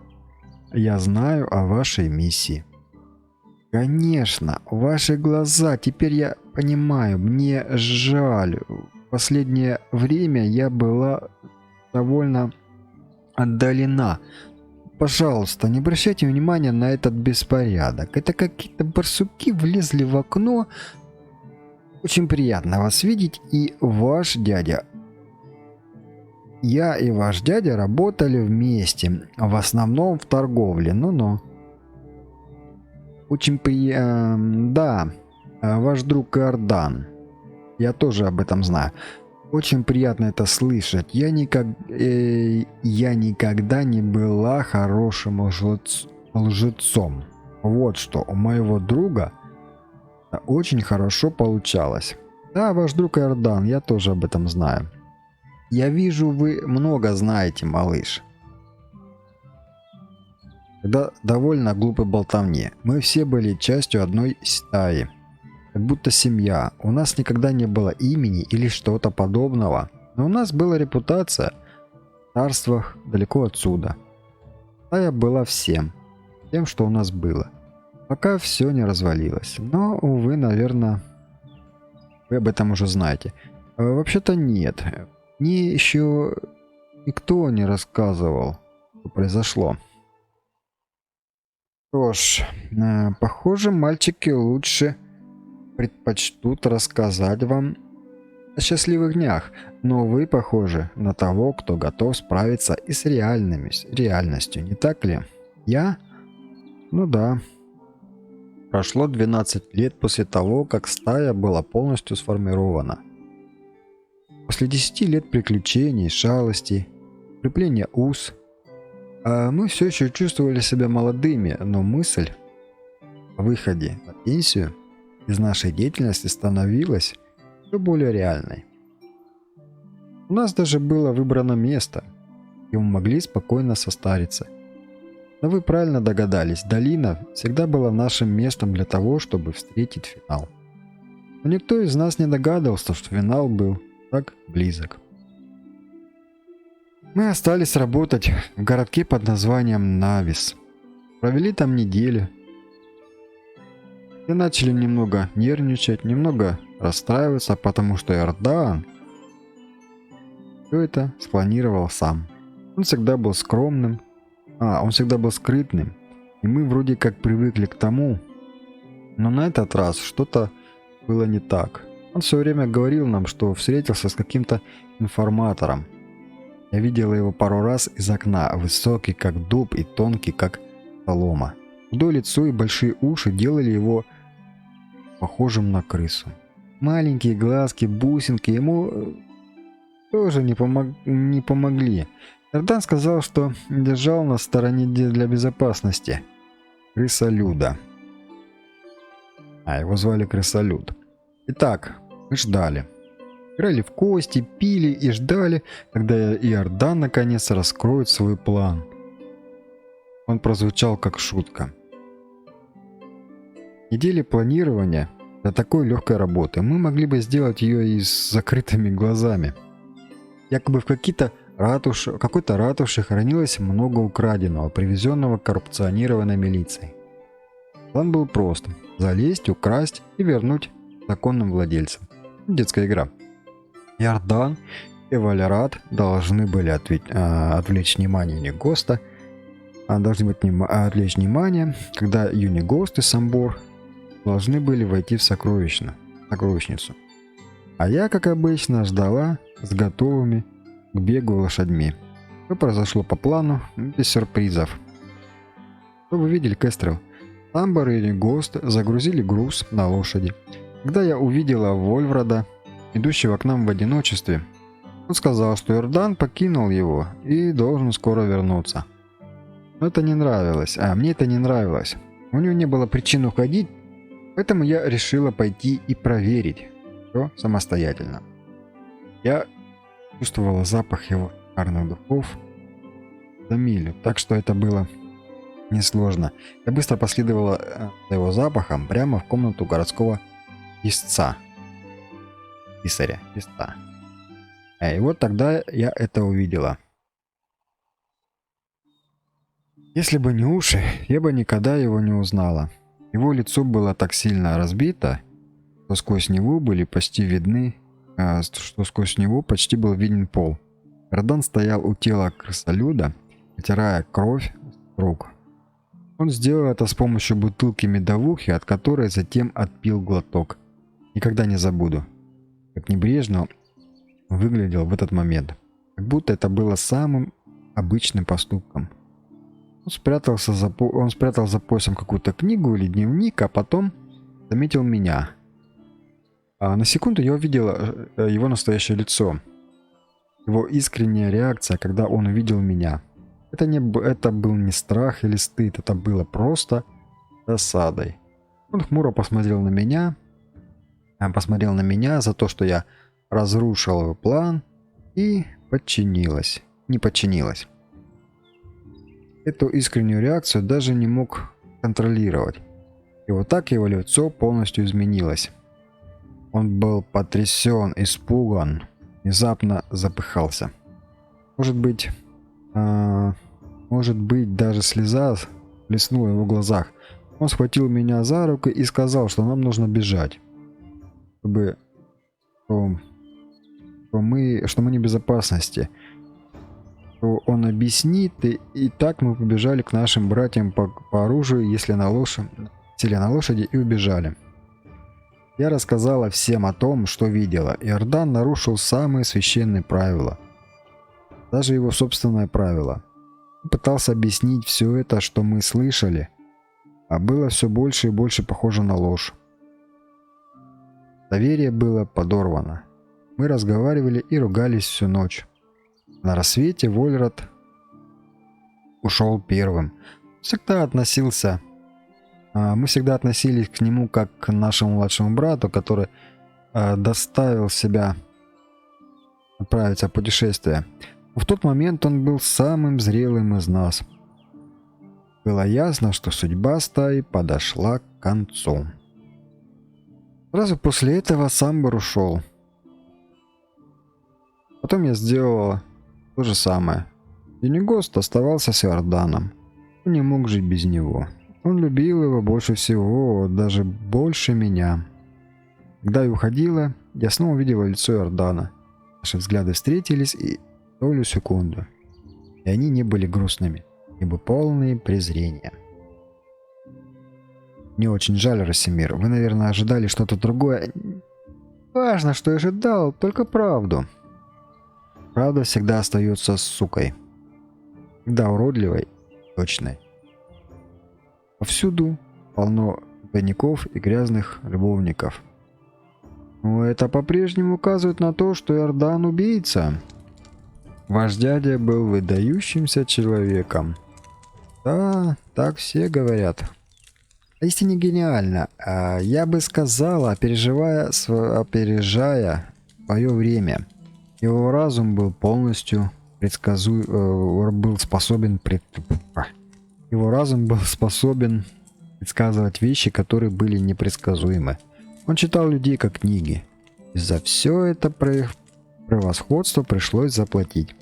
Я знаю о вашей миссии. Конечно, ваши глаза. Теперь я понимаю. Мне жаль. В последнее время я была довольно отдалена. Пожалуйста, не обращайте внимания на этот беспорядок. Это какие-то барсуки влезли в окно. Очень приятно вас видеть. И ваш дядя. Я и ваш дядя работали вместе. В основном в торговле. Ну-ну. Очень приятно. Да. Ваш друг Иордан. Я тоже об этом знаю. Очень приятно это слышать. Я никогда не была хорошим лжецом. Вот что у моего друга очень хорошо получалось. Да, ваш друг Иордан, я тоже об этом знаю. Я вижу, вы много знаете, малыш. Когда довольно глупой болтовни. Мы все были частью одной стаи. Как будто семья. У нас никогда не было имени или что-то подобного. Но у нас была репутация в царствах далеко отсюда. Стая была всем. Тем, что у нас было. Пока все не развалилось. Но, увы, наверное, вы об этом уже знаете. Вообще-то нет. Мне еще никто не рассказывал, что произошло. Что ж, похоже, мальчики лучше предпочтут рассказать вам о счастливых днях, но вы похожи на того, кто готов справиться и с реальностью, не так ли? Я? Ну да. Прошло 12 лет после того, как стая была полностью сформирована. После 10 лет приключений, шалостей, крепления уз, мы все еще чувствовали себя молодыми, но мысль о выходе на пенсию из нашей деятельности становилась все более реальной. У нас даже было выбрано место, где мы могли спокойно состариться. Но вы правильно догадались, долина всегда была нашим местом для того, чтобы встретить финал. Но никто из нас не догадывался, что финал был так близок. Мы остались работать в городке под названием Навис. Провели там неделю. И начали немного нервничать, немного расстраиваться, потому что Иордан все это спланировал сам. Он всегда был скромным, он всегда был скрытным, и мы вроде как привыкли к тому. Но на этот раз что-то было не так. Он все время говорил нам, что встретился с каким-то информатором. Я видела его пару раз из окна, высокий как дуб и тонкий как солома. Худое лицо и большие уши делали его похожим на крысу. Маленькие глазки, бусинки ему тоже не помогли. Иордан сказал, что держал на стороне для безопасности крысолюда. Его звали Крысолюд. Итак, мы ждали. Играли в кости, пили и ждали, когда Иордан наконец раскроет свой план. Он прозвучал как шутка. Недели планирования для такой легкой работы мы могли бы сделать ее и с закрытыми глазами. Якобы в какой-то ратуше хранилось много украденного, привезенного коррупционированной милицией. План был прост: залезть, украсть и вернуть законным владельцам. Детская игра. Иордан и Валерат должны были отвлечь внимание Юнигоста, когда Юнигост и Самбор должны были войти в сокровищницу. А я, как обычно, ждала с готовыми к бегу лошадьми. Все произошло по плану, без сюрпризов. Что вы видели, Кестрел? Самбор и Юнигост загрузили груз на лошади. Когда я увидела Вольфрада, идущего к нам в одиночестве, он сказал, что Иордан покинул его и должен скоро вернуться. Но это не нравилось, мне это не нравилось. У него не было причин уходить, поэтому я решила пойти и проверить все самостоятельно. Я чувствовала запах его шикарных духов за милю, так что это было несложно. Я быстро последовала за его запахом прямо в комнату городского писаря. И вот тогда я это увидела. Если бы не уши, я бы никогда его не узнала. Его лицо было так сильно разбито, что сквозь него почти был виден пол. Иордан стоял у тела крысолюда, вытирая кровь с рук. Он сделал это с помощью бутылки медовухи, от которой затем отпил глоток. Никогда не забуду, как небрежно он выглядел в этот момент, как будто это было самым обычным поступком. Он спрятал за поясом какую-то книгу или дневник, а потом заметил меня. На секунду я увидела его настоящее лицо. Его искренняя реакция, когда он увидел меня. Это был не страх или стыд, это было просто досадой. Он хмуро посмотрел на меня за то, что я разрушил его план, и не подчинилась. Эту искреннюю реакцию даже не мог контролировать. И вот так его лицо полностью изменилось. Он был потрясен, испуган, внезапно запыхался. Может быть, даже слеза блеснула в его глазах. Он схватил меня за руку и сказал, что нам нужно бежать, что мы не в безопасности. Что он объяснит, и так мы побежали к нашим братьям по оружию, сели на лошади и убежали. Я рассказала всем о том, что видела. Иордан нарушил самые священные правила, даже его собственное правило. Он пытался объяснить все это, что мы слышали, а было все больше и больше похоже на ложь. Доверие было подорвано. Мы разговаривали и ругались всю ночь. На рассвете Вольфрад ушел первым. Мы всегда относились к нему как к нашему младшему брату, который доставил себя отправиться в путешествие. В тот момент он был самым зрелым из нас. Было ясно, что судьба стаи подошла к концу. Сразу после этого Самбор ушел. Потом я сделала то же самое. Юнигост оставался с Иорданом. Он не мог жить без него. Он любил его больше всего, даже больше меня. Когда я уходила, я снова увидела лицо Иордана. Наши взгляды встретились и долю секунду. И они не были грустными, ибо полные презрения. Мне очень жаль, Рассимир. Вы, наверное, ожидали что-то другое. Важно, что я ожидал, только правду. Правда всегда остается сукой. Всегда уродливой, точной. Повсюду полно двойников и грязных любовников. Но это по-прежнему указывает на то, что Иордан убийца. Ваш дядя был выдающимся человеком. Да, так все говорят. Истинно гениально. Я бы сказала, опережая свое время. Его разум был полностью Его разум был способен предсказывать вещи, которые были непредсказуемы. Он читал людей как книги. И за все это превосходство пришлось заплатить.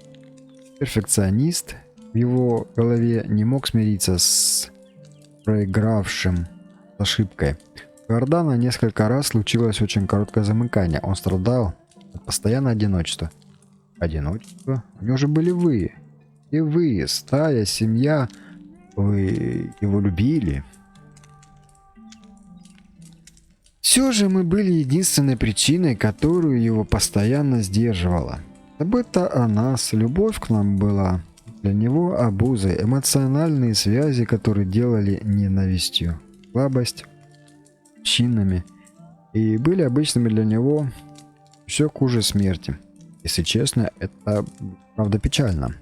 Перфекционист в его голове не мог смириться с проигравшим ошибкой. У Иордана несколько раз случилось очень короткое замыкание. Он страдал от постоянного одиночества. Одиночество? У него же были вы. И вы, стая, семья. Вы его любили. Все же мы были единственной причиной, которую его постоянно сдерживала. Забота о нас, любовь к нам была для него обузой, эмоциональные связи, которые делали ненавистью, слабость, чинами, и были обычными для него все хуже смерти. Если честно, это правда печально.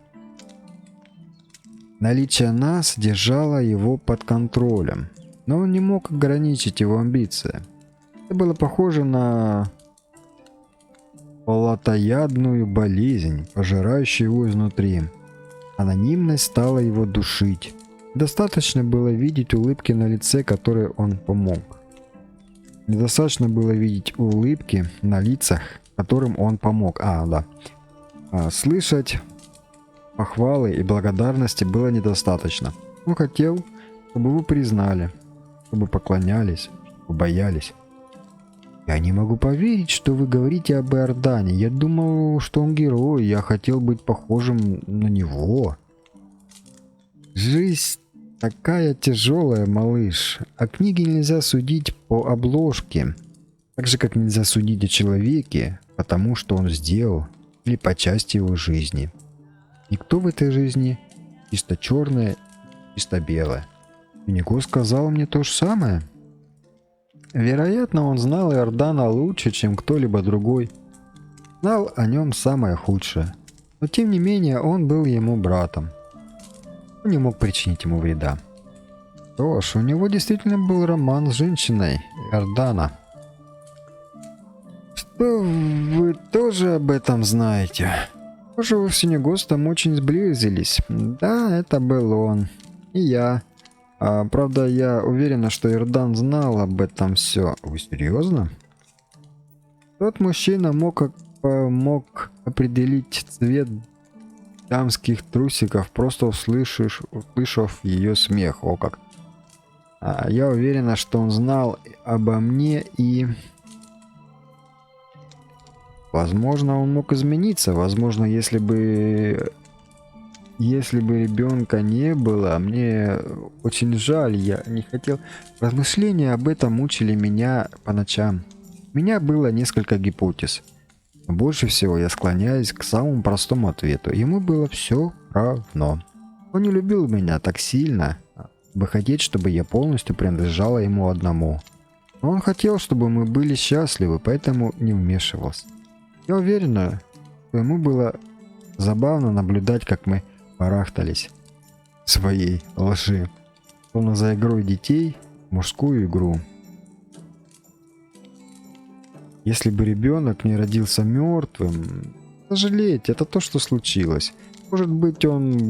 Наличие нас держало его под контролем, но он не мог ограничить его амбиции. Это было похоже на плотоядную болезнь, пожирающую его изнутри. Анонимность стала его душить. Достаточно было видеть улыбки на лице, которые он помог. Недостаточно было видеть улыбки на лицах, которым он помог. Слышать похвалы и благодарности было недостаточно. Он хотел, чтобы вы признали, чтобы поклонялись, чтобы боялись. Я не могу поверить, что вы говорите об Иордане. Я думал, что он герой. Я хотел быть похожим на него. Жизнь такая тяжелая, малыш. О книге нельзя судить по обложке. Так же, как нельзя судить о человеке, потому что он сделал, или по части его жизни. Никто в этой жизни чисто черное, чисто белое. Юнико сказал мне то же самое. Вероятно, он знал Иордана лучше, чем кто-либо другой. Знал о нем самое худшее. Но тем не менее, он был ему братом. Он не мог причинить ему вреда. Что ж, у него действительно был роман с женщиной Иордана. Что вы тоже об этом знаете? Похоже, вы с Синегостом очень сблизились. Да, это был он. И я. Правда, я уверена, что Иордан знал об этом все. Вы серьезно? Тот мужчина мог определить цвет дамских трусиков, просто услышав ее смех. О как. Я уверена, что он знал обо мне и... Возможно, он мог измениться. Возможно, если бы ребенка не было, мне очень жаль, я не хотел... Размышления об этом мучили меня по ночам. У меня было несколько гипотез. Но больше всего я склоняюсь к самому простому ответу. Ему было все равно. Он не любил меня так сильно, бы хотеть, чтобы я полностью принадлежала ему одному. Но он хотел, чтобы мы были счастливы, поэтому не вмешивался. Я уверена, что ему было забавно наблюдать, как мы барахтались в своей лжи, словно за игрой детей в мужскую игру. Если бы ребенок не родился мертвым, сожалеть, это то, что случилось. Может быть, он и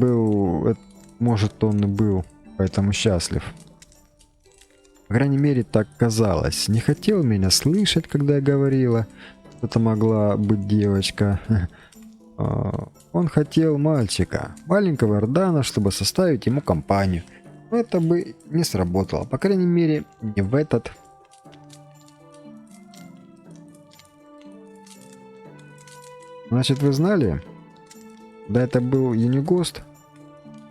был поэтому счастлив. По крайней мере, так казалось. Не хотел меня слышать, когда я говорила, что это могла быть девочка. Он хотел мальчика, маленького Иордана, чтобы составить ему компанию. Но это бы не сработало. По крайней мере, не в этот. Значит, вы знали? Да, это был Юнигост.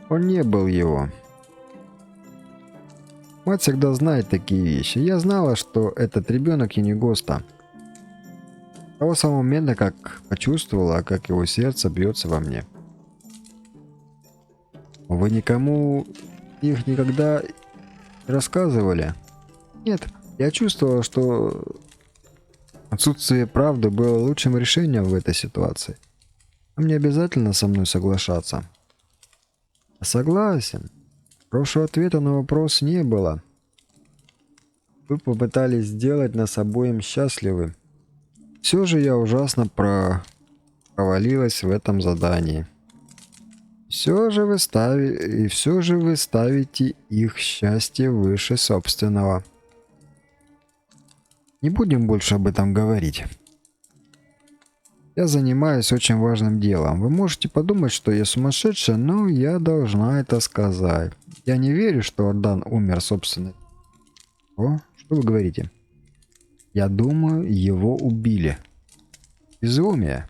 Он не был его. Мать всегда знает такие вещи. Я знала, что этот ребенок Юнигоста. С того самого момента, как почувствовала, как его сердце бьется во мне. Вы никому их никогда не рассказывали? Нет, я чувствовала, что отсутствие правды было лучшим решением в этой ситуации. Вам не обязательно со мной соглашаться. Согласен. Хорошего ответа на вопрос не было. Вы попытались сделать нас обоим счастливы. Все же я ужасно провалилась в этом задании. Все же вы ставите их счастье выше собственного. Не будем больше об этом говорить. Я занимаюсь очень важным делом. Вы можете подумать, что я сумасшедшая, но я должна это сказать. Я не верю, что Ардан умер собственно. О, что вы говорите? Я думаю, его убили. Безумие.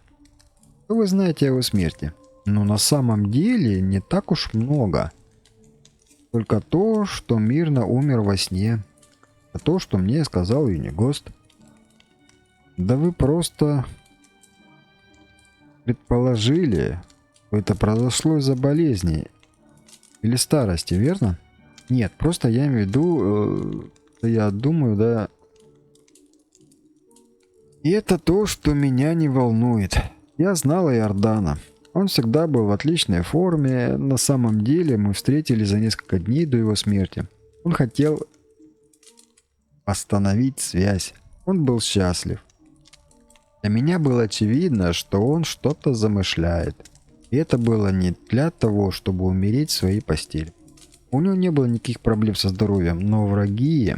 Что вы знаете о его смерти? Но на самом деле не так уж много. Только то, что мирно умер во сне. А то, что мне сказал Юнигост. Да вы просто предположили, что это произошло из-за болезни или старости, верно? Нет, просто я имею в виду, я думаю, да. И это то, что меня не волнует. Я знала Иордана. Он всегда был в отличной форме. На самом деле мы встретились за несколько дней до его смерти. Он хотел остановить связь. Он был счастлив. Для меня было очевидно, что он что-то замышляет. И это было не для того, чтобы умереть в своей постели. У него не было никаких проблем со здоровьем, но враги...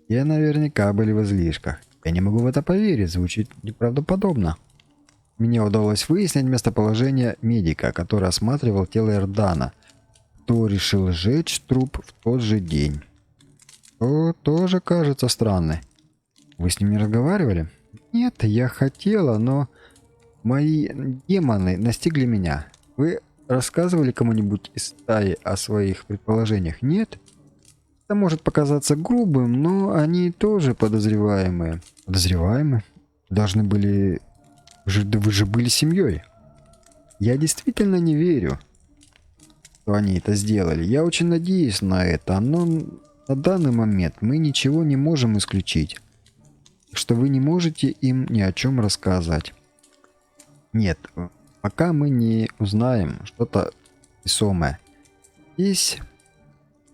Те наверняка были в излишках. Я не могу в это поверить, звучит неправдоподобно. Мне удалось выяснить местоположение медика, который осматривал тело Эрдана. Кто решил сжечь труп в тот же день. То тоже кажется странным. Вы с ним не разговаривали? Нет, я хотела, но мои демоны настигли меня. Вы рассказывали кому-нибудь из стаи о своих предположениях? Нет? Это может показаться грубым, но они тоже подозреваемые. Подозреваемые? Должны были... Вы же были семьей. Я действительно не верю, что они это сделали. Я очень надеюсь на это, но на данный момент мы ничего не можем исключить. Что вы не можете им ни о чем рассказать. Нет, пока мы не узнаем что-то весомое. Здесь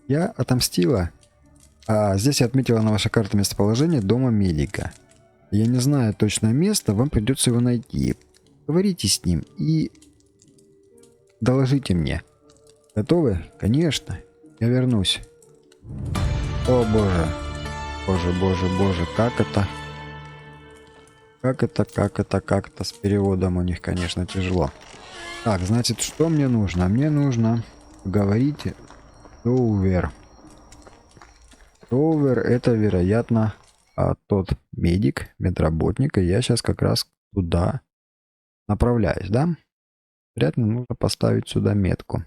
я отомстила. А здесь я отметила на вашей карте местоположение дома медика. Я не знаю точное место, вам придется его найти. Говорите с ним и доложите мне. Готовы? Конечно. Я вернусь. О боже. Боже, боже, боже, как это? Как это с переводом у них, конечно, тяжело. Так, значит, что мне нужно? Мне нужно говорить Доувер. Доувер это, вероятно, тот медик, медработник, и я сейчас как раз туда направляюсь, да? Вероятно, нужно поставить сюда метку.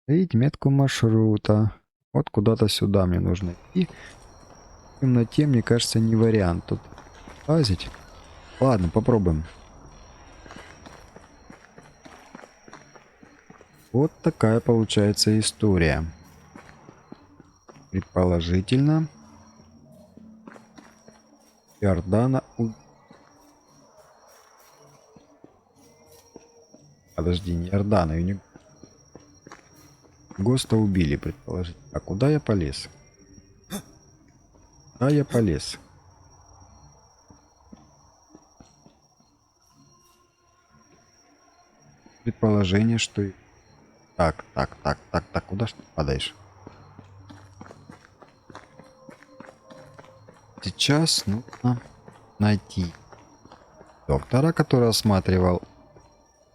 Видите, метку маршрута. Вот куда-то сюда мне нужно идти. В темноте, мне кажется, не вариант тут лазить. Ладно, попробуем. Вот такая получается история. Предположительно, Иордана Подожди, не Иордана, Госта убили, предположительно. А куда я полез? Куда я полез? Предположение, что... Так, куда ж ты падаешь? Сейчас нужно найти доктора, который осматривал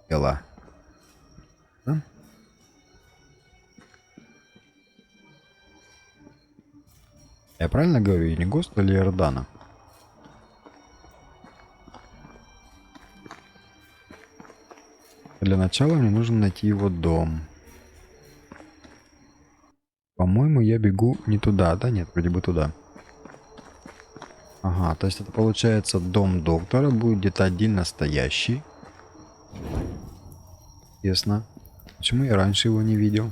тело. Да? Я правильно говорю, не Госта или Иордана? Для начала мне нужно найти его дом. По-моему, я бегу не туда, да? Нет, вроде бы туда. Ага, то есть это получается дом доктора будет где-то отдельно стоящий. Ясно. Почему я раньше его не видел?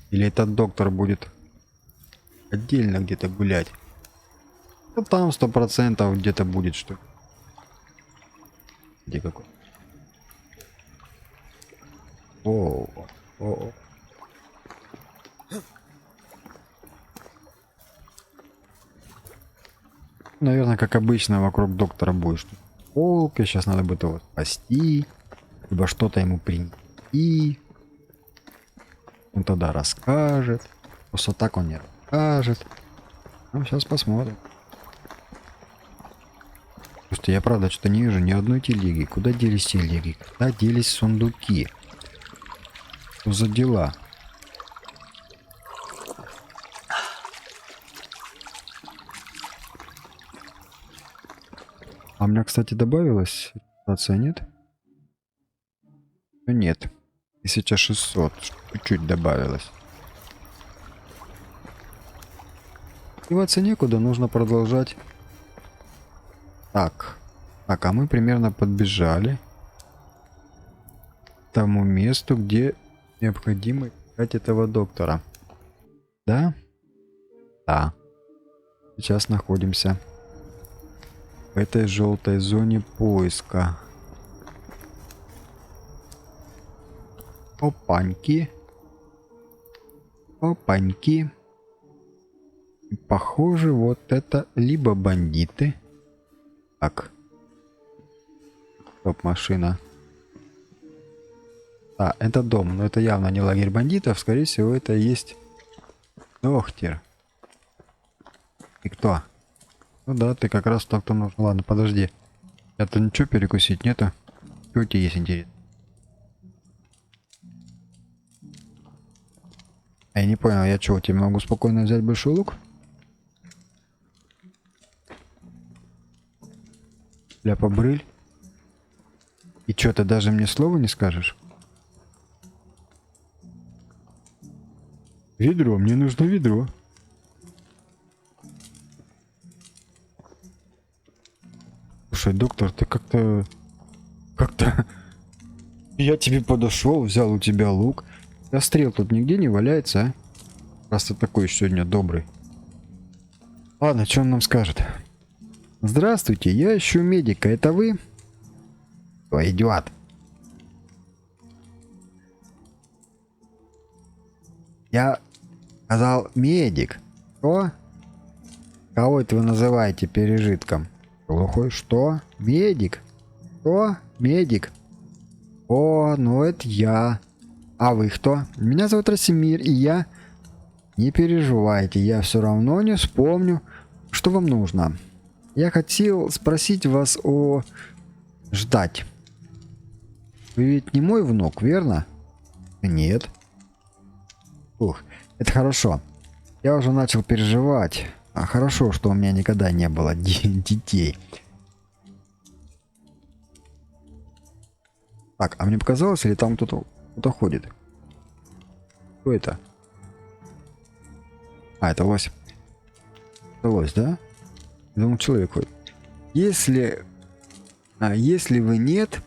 Или этот доктор будет отдельно где-то гулять? Ну там 100% где-то будет что. Где какой? О, о, о. Наверное, как обычно, вокруг доктора будешь полка. Сейчас надо будет его спасти. Либо что-то ему принести. Он тогда расскажет. Просто так он не расскажет. Ну, сейчас посмотрим. Просто я правда что-то не вижу ни одной телеги. Куда делись телеги? Куда делись сундуки? Что за дела? А у меня, кстати, добавилась репутация, нет? Ну, нет. 1600. Чуть-чуть добавилось. Деваться некуда, нужно продолжать. Так. Так, а мы примерно подбежали к тому месту, где необходимо искать этого доктора. Да? Да. Сейчас находимся в этой желтой зоне поиска. Опаньки. Опаньки. И похоже, вот это либо бандиты. Так. Стоп-машина. А, это дом, но это явно не лагерь бандитов. Скорее всего, это и есть доктор. И кто? Ну да, ты как раз тот, кто нужен. Ладно, подожди. Это ничего перекусить нету? Что у тебя есть интерес? Я не понял, я что, тебе могу спокойно взять большой лук? Ляпа-брыль? И что, ты даже мне слова не скажешь? Ведро, мне нужно ведро. Слушай, доктор, ты как-то... Я тебе подошел, взял у тебя лук. А стрел тут нигде не валяется, а? Просто такой сегодня добрый. Ладно, что он нам скажет? Здравствуйте, я ищу медика. Это вы? Кто идиот? Я сказал медик. Что? Кого это вы называете пережитком? Глухой, что? Медик? Что? Медик? О, ну это я. А вы кто? Меня зовут Расимир, и я... Не переживайте, я все равно не вспомню, что вам нужно. Я хотел спросить вас о... Ждать. Вы ведь не мой внук, верно? Нет. Ух, это хорошо. Я уже начал переживать. А хорошо, что у меня никогда не было детей. Так, а мне показалось, или там кто-то ходит? Кто это? А, это лось. Это лось, да? Я думал, человек ходит. Если вы нет,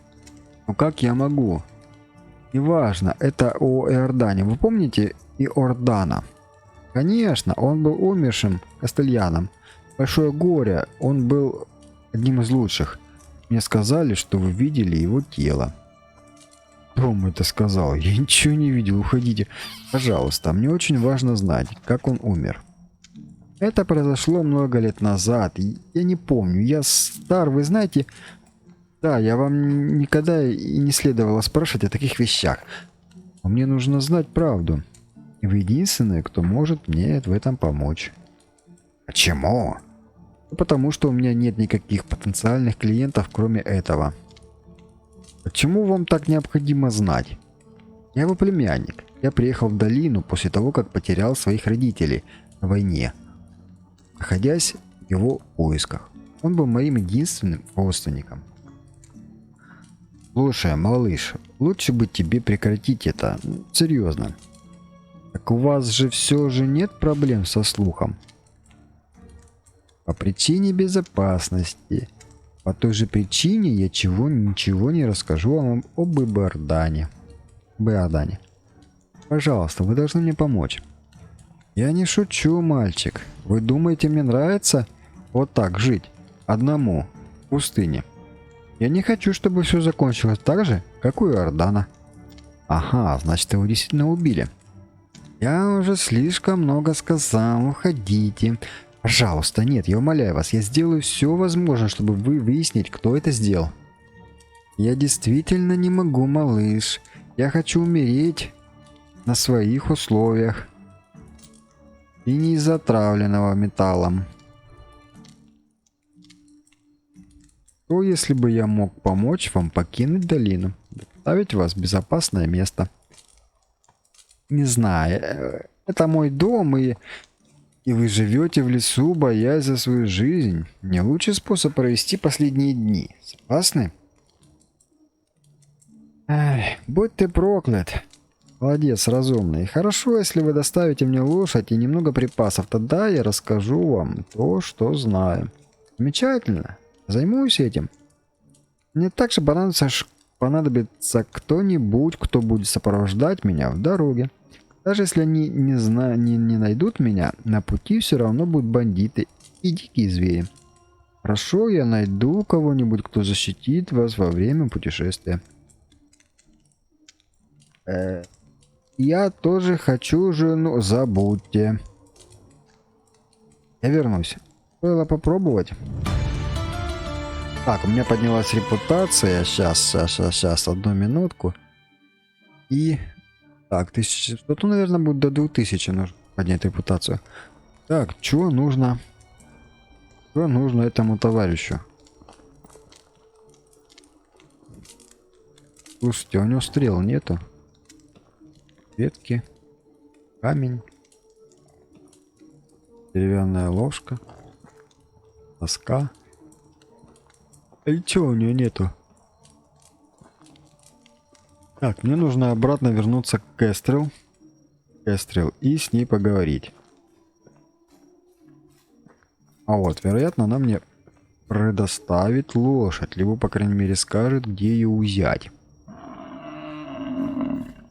то как я могу? Неважно, это о Иордане. Вы помните Иордана? Конечно, он был умершим кастельяном. Большое горе, он был одним из лучших. Мне сказали, что вы видели его тело. Кто вам это сказал? Я ничего не видел, уходите. Пожалуйста, мне очень важно знать, как он умер. Это произошло много лет назад. Я не помню, я стар, вы знаете... Да, я вам никогда и не следовало спрашивать о таких вещах. Но мне нужно знать правду. И вы единственный, кто может мне в этом помочь. Почему? Потому что у меня нет никаких потенциальных клиентов, кроме этого. Почему вам так необходимо знать? Я его племянник. Я приехал в долину после того, как потерял своих родителей на войне, находясь в его поисках. Он был моим единственным родственником. Слушай, малыш, лучше бы тебе прекратить это. Серьезно. Так у вас же все же нет проблем со слухом? По причине безопасности. По той же причине я ничего не расскажу вам об Иордане. Пожалуйста, вы должны мне помочь. Я не шучу, мальчик. Вы думаете, мне нравится вот так жить? Одному. В пустыне. Я не хочу, чтобы все закончилось так же, как у Иордана. Ага, значит, его действительно убили. Я уже слишком много сказал. Уходите. Пожалуйста, нет, я умоляю вас, я сделаю все возможное, чтобы вы выяснить, кто это сделал. Я действительно не могу, малыш. Я хочу умереть на своих условиях. И не из отравленного металлом. Что, если бы я мог помочь вам покинуть долину? Доставить вас в безопасное место? Не знаю. Это мой дом, и вы живете в лесу, боясь за свою жизнь. Не лучший способ провести последние дни. Согласны? Ай, будь ты проклят. Молодец, разумный. Хорошо, если вы доставите мне лошадь и немного припасов, тогда я расскажу вам то, что знаю. Замечательно. Займусь этим. Мне также понадобится кто-нибудь, кто будет сопровождать меня в дороге. Даже если они не найдут меня, на пути все равно будут бандиты и дикие звери. Хорошо, я найду кого-нибудь, кто защитит вас во время путешествия. Я тоже хочу жену. Забудьте. Я вернусь. Стоило попробовать. Так, у меня поднялась репутация. Сейчас, одну минутку. И... Так, 1600, ну, наверное, будет до 2000 нужно поднять репутацию. Так, что нужно? Что нужно этому товарищу? Слушайте, у него стрел нету. Ветки. Камень. Деревянная ложка. Доска. И чё у нее нету? Так, мне нужно обратно вернуться к Кестрел. И с ней поговорить. А вот, вероятно, она мне предоставит лошадь. Либо, по крайней мере, скажет, где ее взять.